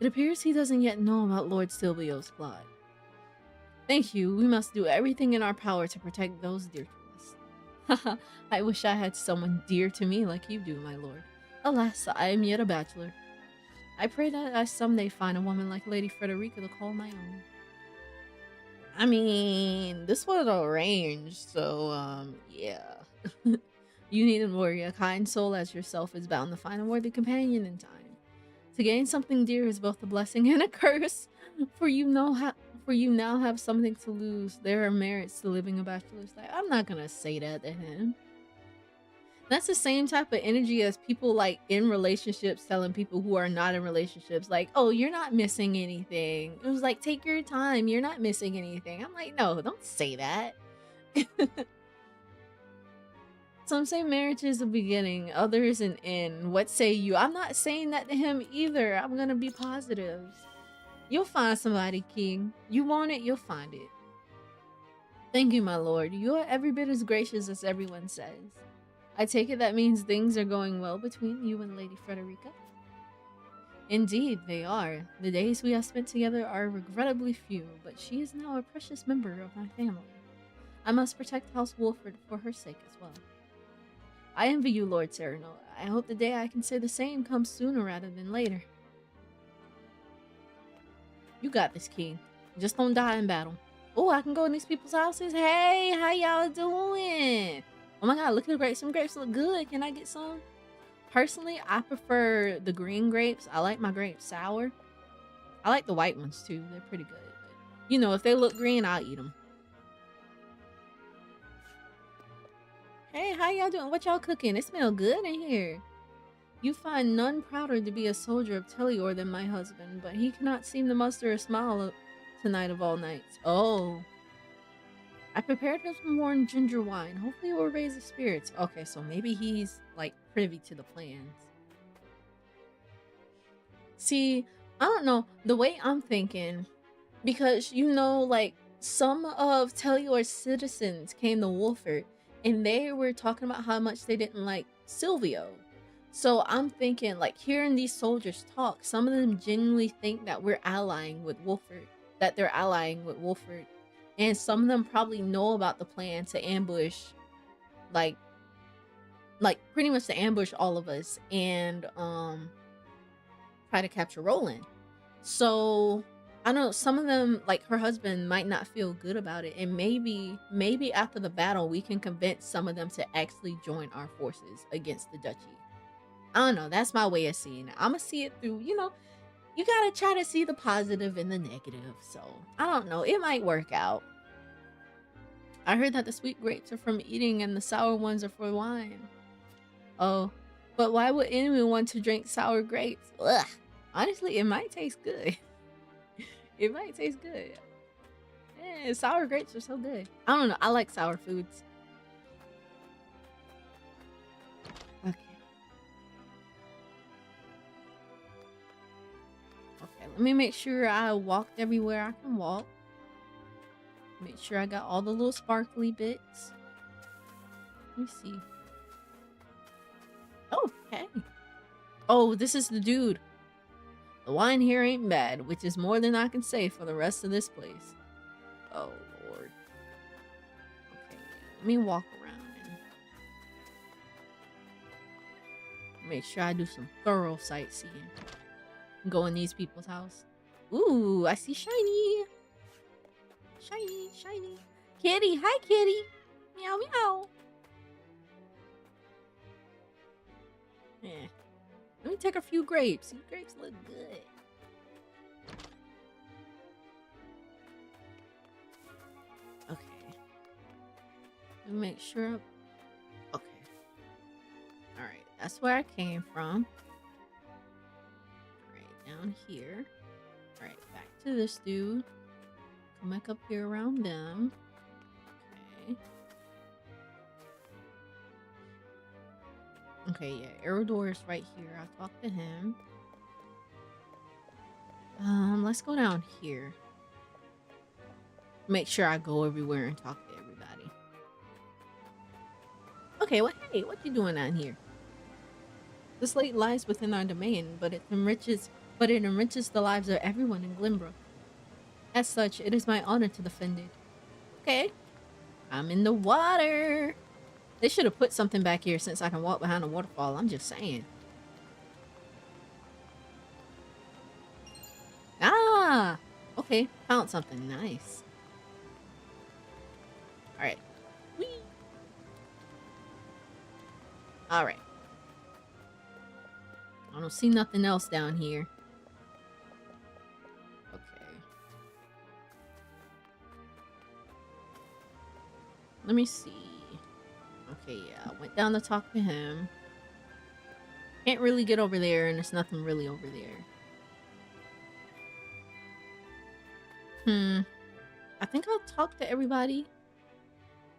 It appears he doesn't yet know about Lord Silvio's plot. Thank you. We must do everything in our power to protect those dear to us. Haha, I wish I had someone dear to me like you do, my lord. Alas, I am yet a bachelor. I pray that I someday find a woman like Lady Frederica to call my own. I mean, this was arranged, so, yeah. You needn't worry. A kind soul as yourself is bound to find a worthy companion in time. To gain something dear is both a blessing and a curse, for you now have something to lose. There are merits to living a bachelor's life. I'm not gonna say that to him. That's the same type of energy as people like in relationships telling people who are not in relationships, like, oh, you're not missing anything. It was like, take your time. You're not missing anything. I'm like, no, don't say that. Some say marriage is the beginning, others an end. What say you? I'm not saying that to him either. I'm gonna be positive. You'll find somebody, King. You want it, you'll find it. Thank you, my lord. You are every bit as gracious as everyone says. I take it that means things are going well between you and Lady Frederica? Indeed, they are. The days we have spent together are regrettably few, but she is now a precious member of my family. I must protect House Wolford for her sake as well. I envy you, Lord Serenoa. I hope the day I can say the same comes sooner rather than later. You got this, King. Just don't die in battle. Oh, I can go in these people's houses? Hey, how y'all doing? Oh my god, look at the grapes. Some grapes look good. Can I get some? Personally, I prefer the green grapes. I like my grapes sour. I like the white ones too. They're pretty good. But, you know, if they look green, I'll eat them. Hey, how y'all doing? What y'all cooking? It smells good in here. You find none prouder to be a soldier of Telior than my husband, but he cannot seem to muster a smile tonight of all nights. Oh. I prepared him some warm ginger wine. Hopefully it will raise his spirits. Okay, so maybe he's, like, privy to the plans. See, I don't know. The way I'm thinking, because, you know, like, some of Telior's citizens came to Wolford, and they were talking about how much they didn't like Silvio. So I'm thinking, like, hearing these soldiers talk, some of them genuinely think that we're allying with Wolford, that they're allying with Wolford, and some of them probably know about the plan to ambush, like, pretty much to ambush all of us and try to capture Roland. So I know some of them, like her husband, might not feel good about it, and maybe after the battle we can convince some of them to actually join our forces against the duchy. I don't know, that's my way of seeing it. I'm gonna see it through, you gotta try to see the positive and the negative. So I don't know, it might work out. I heard that the sweet grapes are from eating and the sour ones are for wine. Oh, but why would anyone want to drink sour grapes? Ugh. Honestly, it might taste good. It might taste good. Yeah, sour grapes are so good. I don't know. I like sour foods. Okay. Okay, let me make sure I walked everywhere I can walk. Make sure I got all the little sparkly bits. Let me see. Oh, okay. Oh, this is the dude. The wine here ain't bad, which is more than I can say for the rest of this place. Oh, Lord. Okay, let me walk around and make sure I do some thorough sightseeing. Go in these people's house. Ooh, I see shiny. Shiny, shiny. Kitty, hi, kitty. Meow, meow. Yeah. Let me take a few grapes. These grapes look good. Okay. Let me make sure. Okay. Alright, that's where I came from. Alright, down here. Alright, back to this dude. Come back up here around them. Okay. Okay, yeah, Erodor is right here. I'll talk to him. Let's go down here. Make sure I go everywhere and talk to everybody. Okay, well, hey, what you doing down here? This lake lies within our domain, but it enriches the lives of everyone in Glenbrook. As such, it is my honor to defend it. Okay, I'm in the water. They should have put something back here since I can walk behind a waterfall. I'm just saying. Ah! Okay, found something nice. Alright. Whee! Alright. I don't see nothing else down here. Okay. Let me see. Okay, yeah, I went down to talk to him. Can't really get over there, and there's nothing really over there. I think I'll talk to everybody.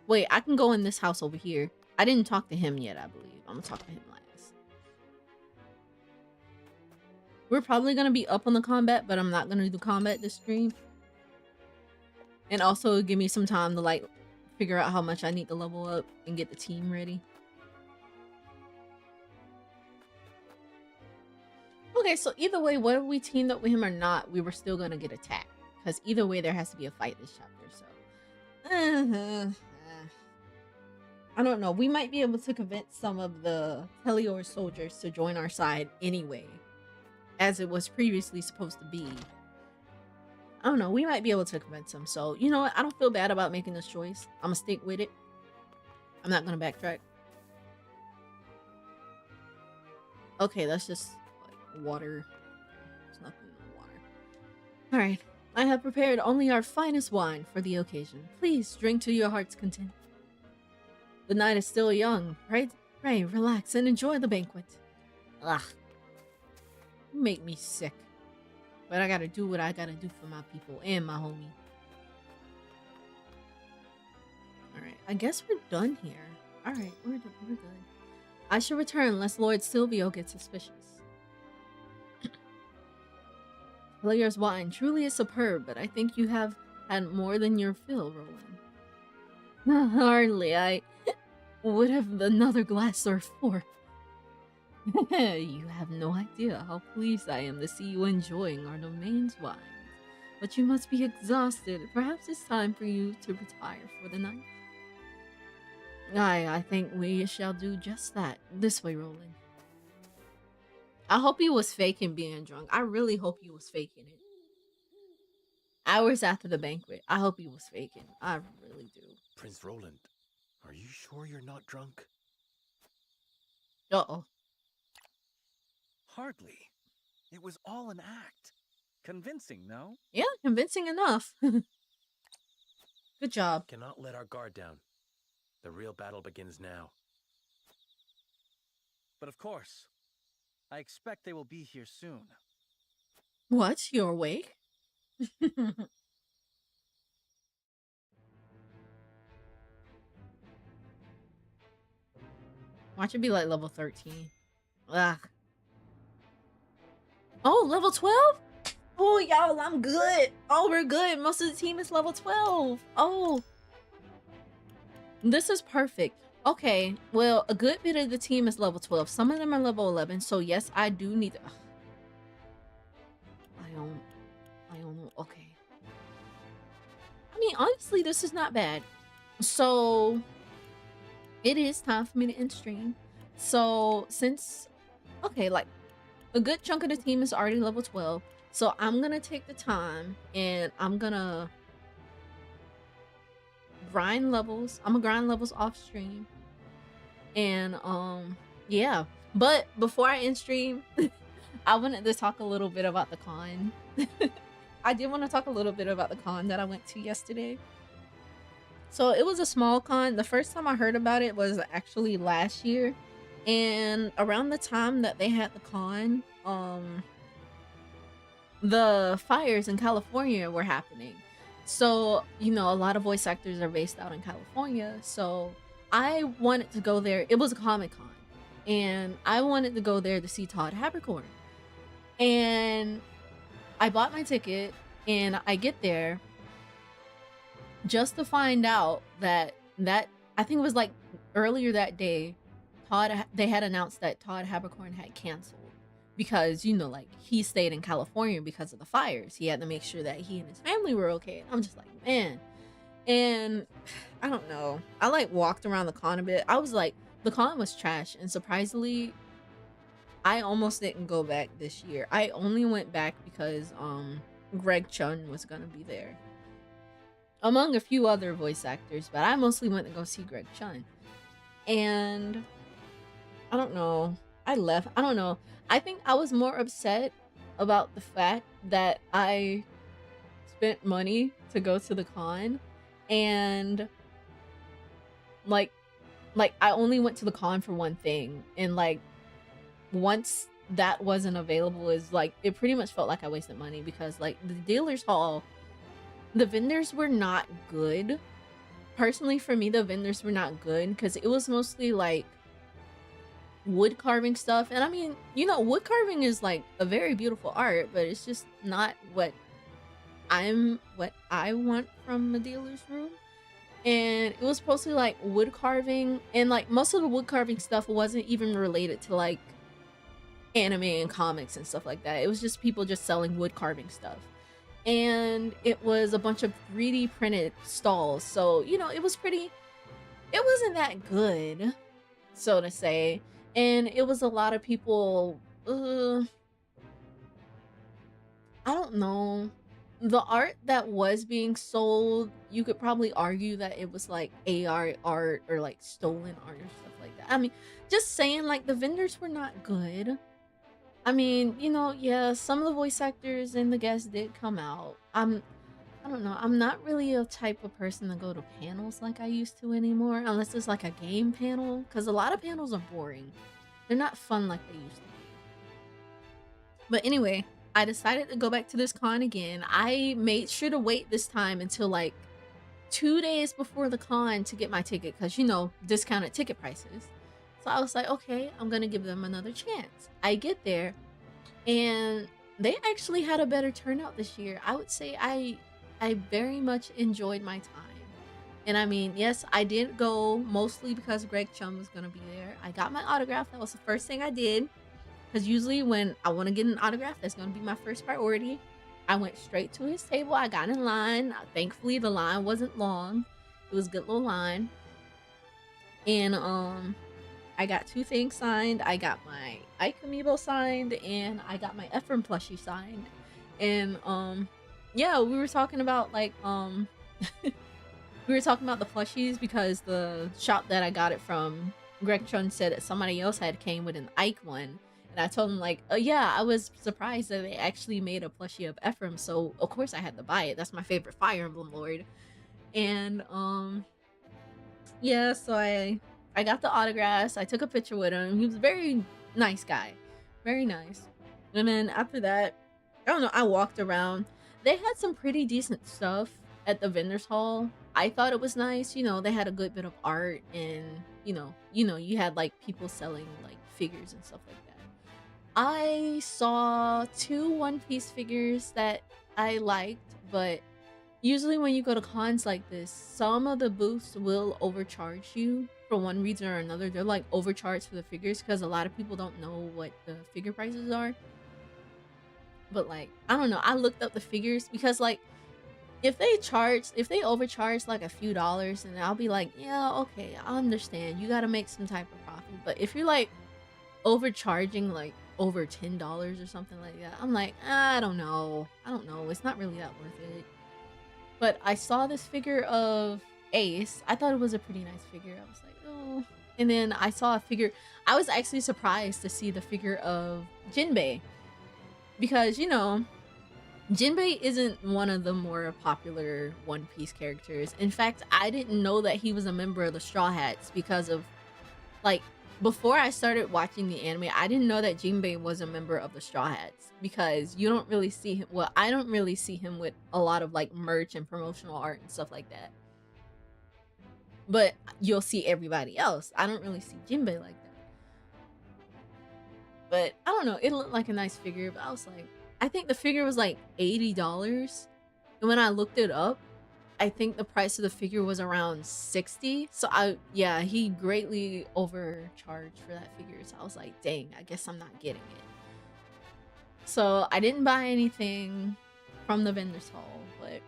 Wait, I can go in this house over here. I didn't talk to him yet, I believe. I'm gonna talk to him last. We're probably gonna be up on the combat, but I'm not gonna do combat this stream. And also give me some time to, like, figure out how much I need to level up and get the team ready. Okay, so either way, whether we teamed up with him or not, we were still gonna get attacked. Because either way, there has to be a fight this chapter, so... I don't know. We might be able to convince some of the Helior soldiers to join our side anyway. As it was previously supposed to be. I don't know, we might be able to convince them. So, you know what? I don't feel bad about making this choice. I'm gonna stick with it. I'm not gonna backtrack. Okay, that's just like water. There's nothing in the water. Alright. I have prepared only our finest wine for the occasion. Please drink to your heart's content. The night is still young, right? Pray, relax, and enjoy the banquet. Ugh. You make me sick. But I gotta do what I gotta do for my people and my homie. Alright, I guess we're done here. Alright, we're good. I should return unless Lord Silvio gets suspicious. Hilliard's wine truly is superb, but I think you have had more than your fill, Roland. Hardly, I would have another glass or four. You have no idea how pleased I am to see you enjoying our domain's wines. But you must be exhausted. Perhaps it's time for you to retire for the night. I think we shall do just that. This way, Roland. I hope he was faking being drunk. I really hope he was faking it. Hours after the banquet. I hope he was faking. I really do. Prince Roland, are you sure you're not drunk? Uh-oh. Hardly. It was all an act. Convincing, no? Yeah, convincing enough. Good job. Cannot let our guard down. The real battle begins now. But of course, I expect they will be here soon. What? You're awake? Watch it be like level 13. Ugh. Oh, level 12? Oh, y'all, I'm good. Oh, we're good. Most of the team is level 12. Oh. This is perfect. Okay, well, a good bit of the team is level 12. Some of them are level 11. So, yes, I do need to... I don't know. Okay. I mean, honestly, this is not bad. So, it is time for me to end stream. So, since... Okay, like, a good chunk of the team is already level 12. So, I'm going to take the time and I'm going to grind levels. I'm going to grind levels off stream. And, yeah. But before I end stream, I wanted to talk a little bit about the con. I did want to talk a little bit about the con that I went to yesterday. So it was a small con. The first time I heard about it was actually last year. And around the time that they had the con, the fires in California were happening. So, you know, a lot of voice actors are based out in California. So I wanted to go there. It was a Comic-Con. And I wanted to go there to see Todd Haberkorn. And I bought my ticket and I get there just to find out that I think it was like earlier that day, they had announced that Todd Haberkorn had canceled because, you know, like he stayed in California because of the fires. He had to make sure that he and his family were okay. And I'm just like, man. And I don't know. I like walked around the con a bit. I was like, the con was trash. And surprisingly, I almost didn't go back this year. I only went back because Greg Chun was gonna be there, among a few other voice actors, but I mostly went to go see Greg Chun. And I don't know. I left. I don't know. I think I was more upset about the fact that I spent money to go to the con, and like I only went to the con for one thing, and like once that wasn't available, is like it pretty much felt like I wasted money because like the dealer's hall, the vendors were not good. Personally, for me, the vendors were not good because it was mostly like wood carving stuff. And I mean, you know, wood carving is like a very beautiful art, but it's just not what I want from a dealer's room. And it was supposed to be like wood carving, and like most of the wood carving stuff wasn't even related to like anime and comics and stuff like that. It was just people just selling wood carving stuff. And it was a bunch of 3D printed stalls. So, you know, it wasn't that good, so to say. And it was a lot of people, I don't know. The art that was being sold, you could probably argue that it was like AR art or like stolen art or stuff like that. I mean, just saying, like, the vendors were not good. I mean, you know, yeah, some of the voice actors and the guests did come out. I don't know. I'm not really a type of person to go to panels like I used to anymore, unless it's like a game panel, because a lot of panels are boring. They're not fun like they used to be. But anyway, I decided to go back to this con again. I made sure to wait this time until like 2 days before the con to get my ticket, because, you know, discounted ticket prices. So I was like, okay, I'm going to give them another chance. I get there, and they actually had a better turnout this year. I would say I very much enjoyed my time. And I mean, yes, I did go mostly because Greg Chum was gonna be there. I got my autograph. That was the first thing I did. Because usually when I want to get an autograph, that's gonna be my first priority. I went straight to his table. I got in line. Thankfully, the line wasn't long. It was a good little line. And I got 2 things signed. I got my Ike amiibo signed, and I got my Ephraim plushie signed. And yeah, we were talking about like we were talking about the plushies because the shop that I got it from, Greg Chun said that somebody else had came with an Ike one. And I told him like, oh yeah, I was surprised that they actually made a plushie of Ephraim, so of course I had to buy it. That's my favorite Fire Emblem Lord. And yeah, so I got the autographs. I took a picture with him. He was a very nice guy. Very nice. And then after that, I don't know, I walked around. They had some pretty decent stuff at the vendors hall. I thought it was nice. You know, they had a good bit of art, and you know, you had like people selling like figures and stuff like that. I saw 2 One Piece figures that I liked, but usually when you go to cons like this, some of the booths will overcharge you for one reason or another. They're like overcharged for the figures because a lot of people don't know what the figure prices are. But like, I don't know, I looked up the figures because like if they overcharge like a few dollars, and I'll be like, yeah, okay, I understand. You got to make some type of profit. But if you're like overcharging like over $10 or something like that, I'm like, I don't know. It's not really that worth it. But I saw this figure of Ace. I thought it was a pretty nice figure. I was like, oh. And then I saw a figure. I was actually surprised to see the figure of Jinbei. Because, you know, Jinbei isn't one of the more popular One Piece characters. In fact, I didn't know that he was a member of the Straw Hats because of, like, before I started watching the anime, I didn't know that Jinbei was a member of the Straw Hats because you don't really see him. Well, I don't really see him with a lot of like merch and promotional art and stuff like that. But you'll see everybody else. I don't really see Jinbei like that. But I don't know. It looked like a nice figure, but I was like, I think the figure was like $80. And when I looked it up, I think the price of the figure was around $60. So yeah, he greatly overcharged for that figure. So I was like, dang, I guess I'm not getting it. So I didn't buy anything from the vendor's hall, but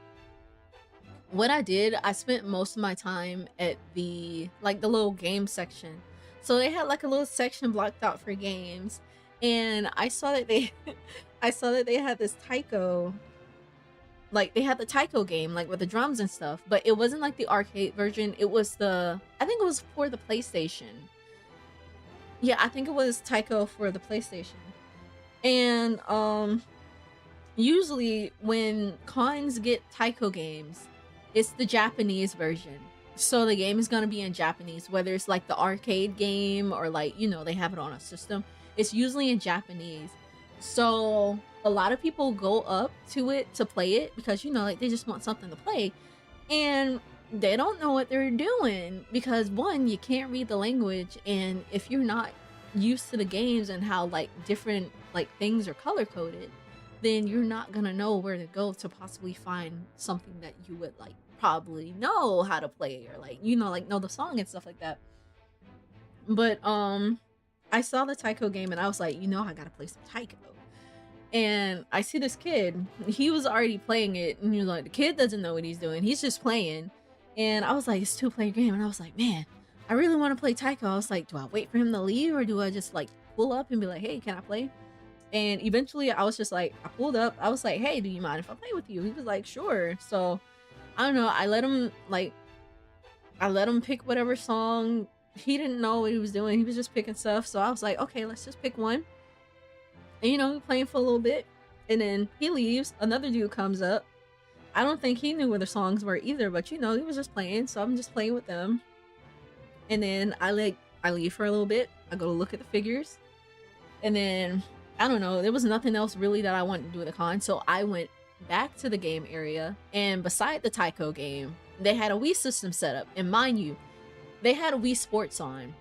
what I did, I spent most of my time at the little game section. So they had like a little section blocked out for games, and I saw that they had this Taiko. Like, they had the Taiko game, like, with the drums and stuff, but it wasn't, like, the arcade version. It was I think it was for the PlayStation. Yeah, I think it was Taiko for the PlayStation. And, usually, when cons get Taiko games, it's the Japanese version. So the game is gonna be in Japanese, whether it's, like, the arcade game or, like, you know, they have it on a system. It's usually in Japanese. So a lot of people go up to it to play it because, you know, like, they just want something to play, and they don't know what they're doing because, one, you can't read the language, and if you're not used to the games and how like different like things are color coded, then you're not gonna know where to go to possibly find something that you would like probably know how to play, or like, you know, like know the song and stuff like that. But I saw the Taiko game and I was like, you know, I gotta play some Taiko. And I see this kid, he was already playing it, and he was like, the kid doesn't know what he's doing, he's just playing. And I was like, it's a 2-player game, and I was like, man, I really want to play Taiko. I was like, do I wait for him to leave, or do I just like pull up and be like, hey, can I play? And eventually I was just like, I pulled up, I was like, hey, do you mind if I play with you? He was like, sure. So I don't know, I let him pick whatever song. He didn't know what he was doing, he was just picking stuff. So I was like, okay, let's just pick one. And, you know, we're playing for a little bit, and then he leaves. Another dude comes up. I don't think he knew where the songs were either, but, you know, he was just playing, so I'm just playing with them. And then I leave for a little bit. I go to look at the figures, and then I don't know, there was nothing else really that I wanted to do at the con, so I went back to the game area, and beside the Taiko game, they had a Wii system set up. And mind you, they had a Wii Sports on,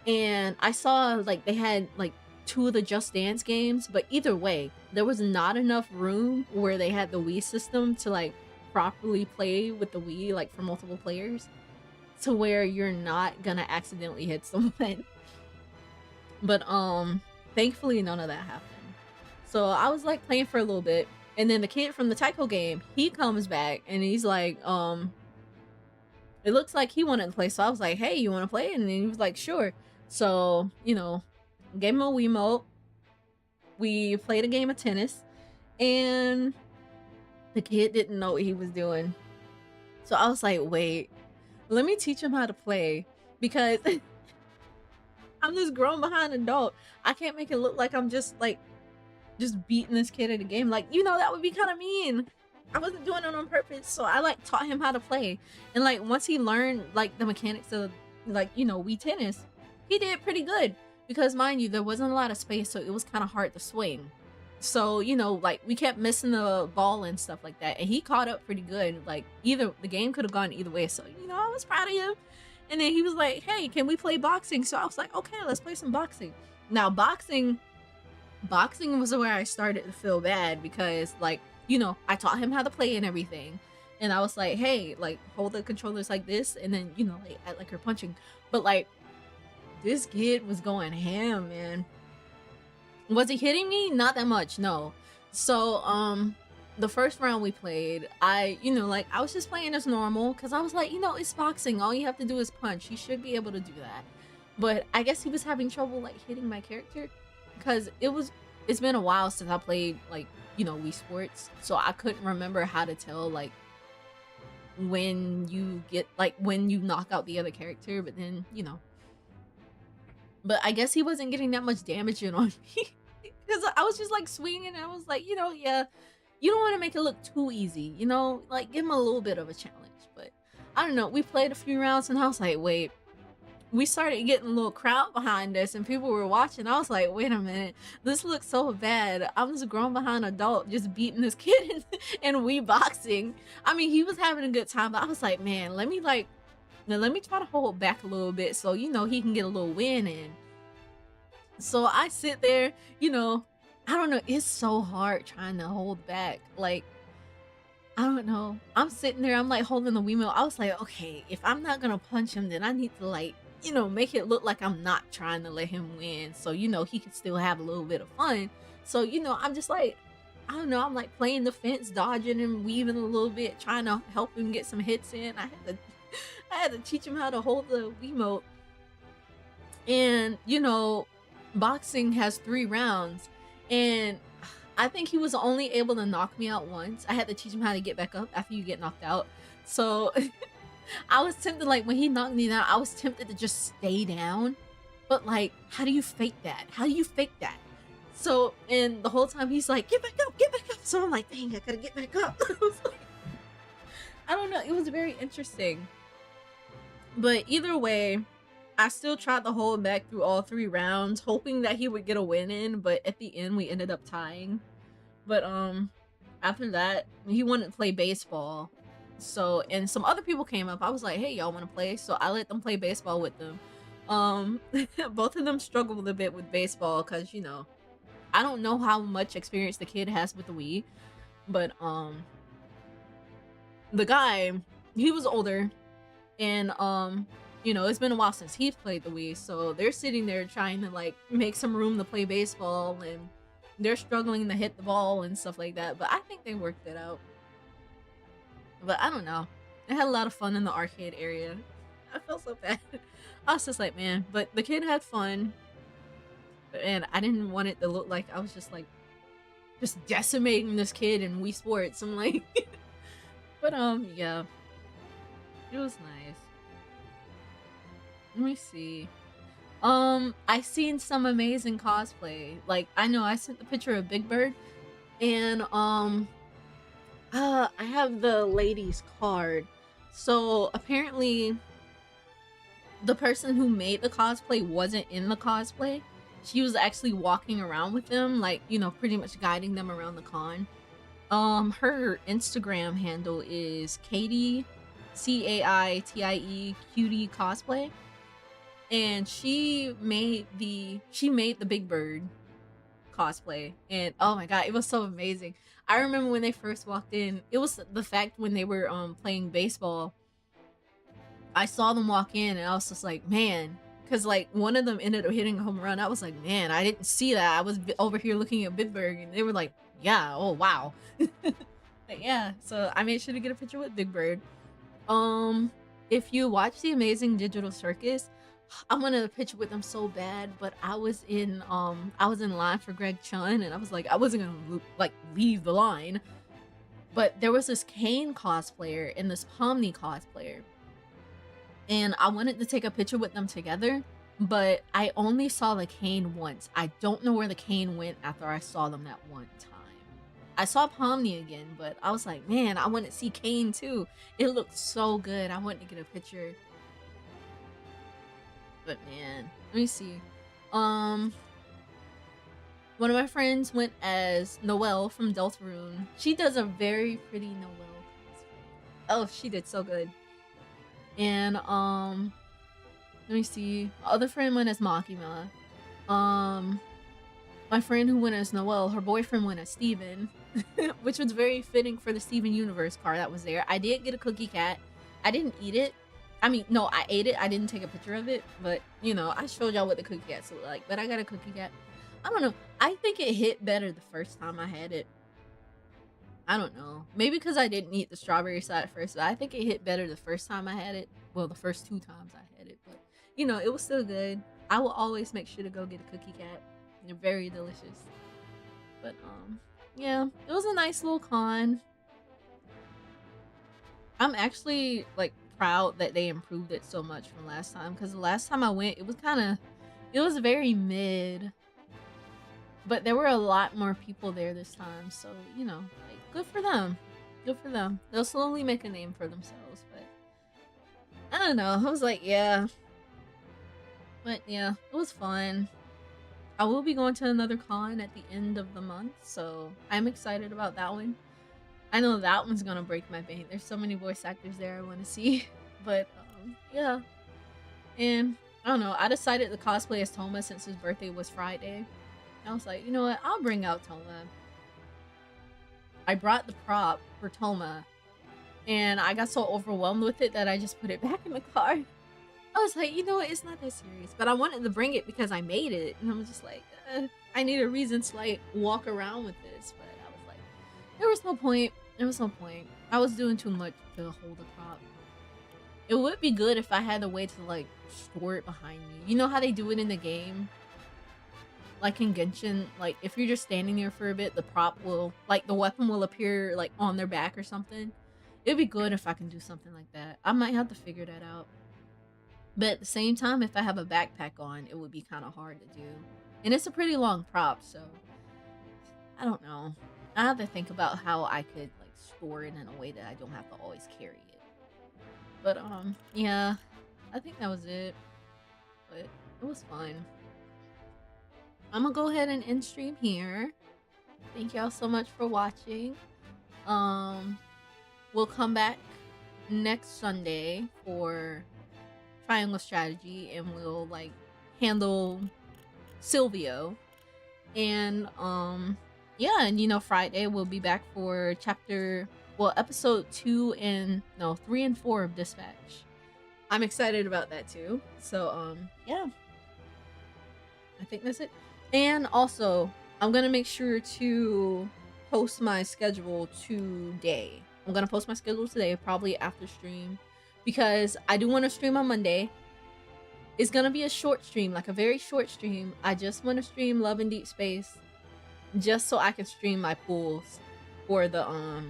and I saw like they had like 2 of the Just Dance games, but either way, there was not enough room where they had the Wii system to like properly play with the Wii, like for multiple players, to where you're not gonna accidentally hit someone. But thankfully none of that happened. So I was like playing for a little bit, and then the kid from the Tycho game, he comes back and he's like, it looks like he wanted to play. So I was like, hey, you want to play? And then he was like, sure. So, you know, gave him a Wiimote. We played a game of tennis, and the kid didn't know what he was doing. So I was like, wait, let me teach him how to play, because I'm this grown behind adult. I can't make it look like I'm just beating this kid at a game. Like, you know, that would be kind of mean. I wasn't doing it on purpose. So I like taught him how to play. And like once he learned like the mechanics of like, you know, Wii tennis, he did pretty good. Because mind you, there wasn't a lot of space, so it was kind of hard to swing. So, you know, like we kept missing the ball and stuff like that. And he caught up pretty good. Like either the game could have gone either way. So, you know, I was proud of him. And then he was like, hey, can we play boxing? So I was like, okay, let's play some boxing. Now boxing was where I started to feel bad, because like, you know, I taught him how to play and everything. And I was like, hey, like hold the controllers like this. And then, you know, like act like you're punching. But like, this kid was going ham, man. Was he hitting me? Not that much, no. So, the first round we played, I was just playing as normal, because I was like, you know, it's boxing. All you have to do is punch. You should be able to do that. But I guess he was having trouble, like, hitting my character, because it's been a while since I played, like, you know, Wii Sports. So I couldn't remember how to tell, like, when you knock out the other character, but then, you know. But I guess he wasn't getting that much damage in on me, because I was just like swinging, and I was like, you know, yeah, you don't want to make it look too easy, you know, like give him a little bit of a challenge. But I don't know, we played a few rounds and I was like, wait, we started getting a little crowd behind us and people were watching. I was like, wait a minute, this looks so bad. I'm this grown behind adult just beating this kid in Wii boxing. I mean, he was having a good time, but I was like, man, let me try to hold back a little bit so, you know, he can get a little win in. So I sit there, you know, I don't know, it's so hard trying to hold back. Like, I don't know. I'm sitting there, I'm like holding the Wiimote. I was like, okay, if I'm not gonna punch him, then I need to like, you know, make it look like I'm not trying to let him win. So, you know, he could still have a little bit of fun. So, you know, I'm just like, I don't know, I'm like playing the fence, dodging and weaving a little bit, trying to help him get some hits in. I had to teach him how to hold the Wiimote. And, you know, boxing has 3 rounds. And I think he was only able to knock me out once. I had to teach him how to get back up after you get knocked out. So I was tempted, like when he knocked me down, I was tempted to just stay down. But like, how do you fake that? How do you fake that? So, and the whole time he's like, get back up, get back up. So I'm like, dang, I gotta get back up. I don't know, it was very interesting. But either way, I still tried to hold back through all 3 rounds, hoping that he would get a win in, but at the end we ended up tying. But after that, he wanted to play baseball. So, and some other people came up. I was like, hey, y'all want to play? So I let them play baseball with them. Both of them struggled a bit with baseball because, you know, I don't know how much experience the kid has with the Wii, but the guy, he was older, and you know, it's been a while since he's played the Wii, so they're sitting there trying to like make some room to play baseball, and they're struggling to hit the ball and stuff like that, but I think they worked it out. But I don't know, I had a lot of fun in the arcade area. I felt so bad. I was just like, man, but the kid had fun, and I didn't want it to look like I was just like decimating this kid in Wii Sports. I'm like but yeah, it was nice. Let me see. I seen some amazing cosplay. Like, I know I sent the picture of Big Bird, and I have the lady's card. So apparently the person who made the cosplay wasn't in the cosplay. She was actually walking around with them, like, you know, pretty much guiding them around the con. Her Instagram handle is Katie, CAITIE Cutie Cosplay. And she made the Big Bird cosplay, and oh my god, it was so amazing. I remember when they first walked in, it was the fact when they were playing baseball. I saw them walk in and I was just like, man, because like one of them ended up hitting a home run. I was like, man, I didn't see that. I was over here looking at Bitburg and they were like, yeah, oh wow. But yeah, so I made sure to get a picture with Big Bird. If you watch The Amazing Digital Circus, I wanted a picture with them so bad, but I was in line for Greg Chun and I was like, I wasn't gonna like leave the line. But there was this Kane cosplayer and this Pomni cosplayer. And I wanted to take a picture with them together, but I only saw the Kane once. I don't know where the Kane went after I saw them that one time. I saw Pomni again, but I was like, man, I want to see Kane too. It looked so good. I wanted to get a picture. But man, let me see. One of my friends went as Noelle from Deltarune. She does a very pretty Noelle cosplay. Oh, she did so good. And let me see. My other friend went as Makima. My friend who went as Noelle, her boyfriend went as Steven, which was very fitting for the Steven Universe car that was there. I did get a cookie cat. I didn't eat it. I mean, no, I ate it. I didn't take a picture of it, but you know, I showed y'all what the cookie cats look like. But I got a cookie cat. I don't know. I think it hit better the first time I had it. I don't know. Maybe because I didn't eat the strawberry side at first, but I think it hit better the first time I had it. Well, the first 2 times I had it, but you know, it was still good. I will always make sure to go get a cookie cat. They're very delicious. But yeah, it was a nice little con. I'm actually like proud that they improved it so much from last time, because the last time I went, it was very mid. But there were a lot more people there this time, so you know, like, good for them. Good for them. They'll slowly make a name for themselves, but I don't know. I was like, yeah. But yeah, it was fun. I will be going to another con at the end of the month, so I'm excited about that one. I know that one's gonna break my bank. There's so many voice actors there I want to see. But yeah. And I don't know, I decided to cosplay as Toma since his birthday was Friday. I was like, you know what, I'll bring out Toma. I brought the prop for Toma, and I got so overwhelmed with it that I just put it back in the car. I was like, you know what, it's not that serious. But I wanted to bring it because I made it, and I was just like, I need a reason to like walk around with this. But I was like, there was no point. There was no point. I was doing too much to hold the prop. It would be good if I had a way to like store it behind me. You know how they do it in the game? Like in Genshin, like if you're just standing there for a bit, the prop will, like the weapon will appear like on their back or something. It'd be good if I can do something like that. I might have to figure that out. But at the same time, if I have a backpack on, it would be kind of hard to do. And it's a pretty long prop, so I don't know. I have to think about how I could like store it in a way that I don't have to always carry it. But yeah, I think that was it. But it was fun. I'm gonna go ahead and end stream here. Thank y'all so much for watching. We'll come back next Sunday for Triangle Strategy, and we'll like handle Silvio. And yeah, and you know, Friday we'll be back for episode 3 and 4 of Dispatch. I'm excited about that too. So yeah, I think that's it. And also, I'm gonna make sure to post my schedule today. I'm gonna post my schedule today, probably after stream, because I do want to stream on Monday. It's gonna be a short stream, like a very short stream. I just want to stream Love in Deep Space, just so I can stream my pools for the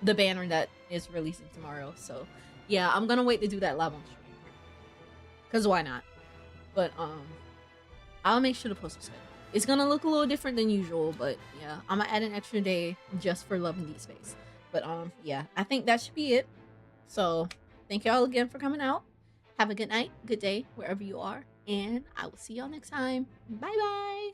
banner that is releasing tomorrow. So yeah, I'm gonna wait to do that live on stream, cause why not? But I'll make sure to post a schedule. It's gonna look a little different than usual, but yeah, I'm gonna add an extra day just for Love in Deep Space. But yeah, I think that should be it. So thank y'all again for coming out. Have a good night, good day, wherever you are, and I will see y'all next time. Bye bye.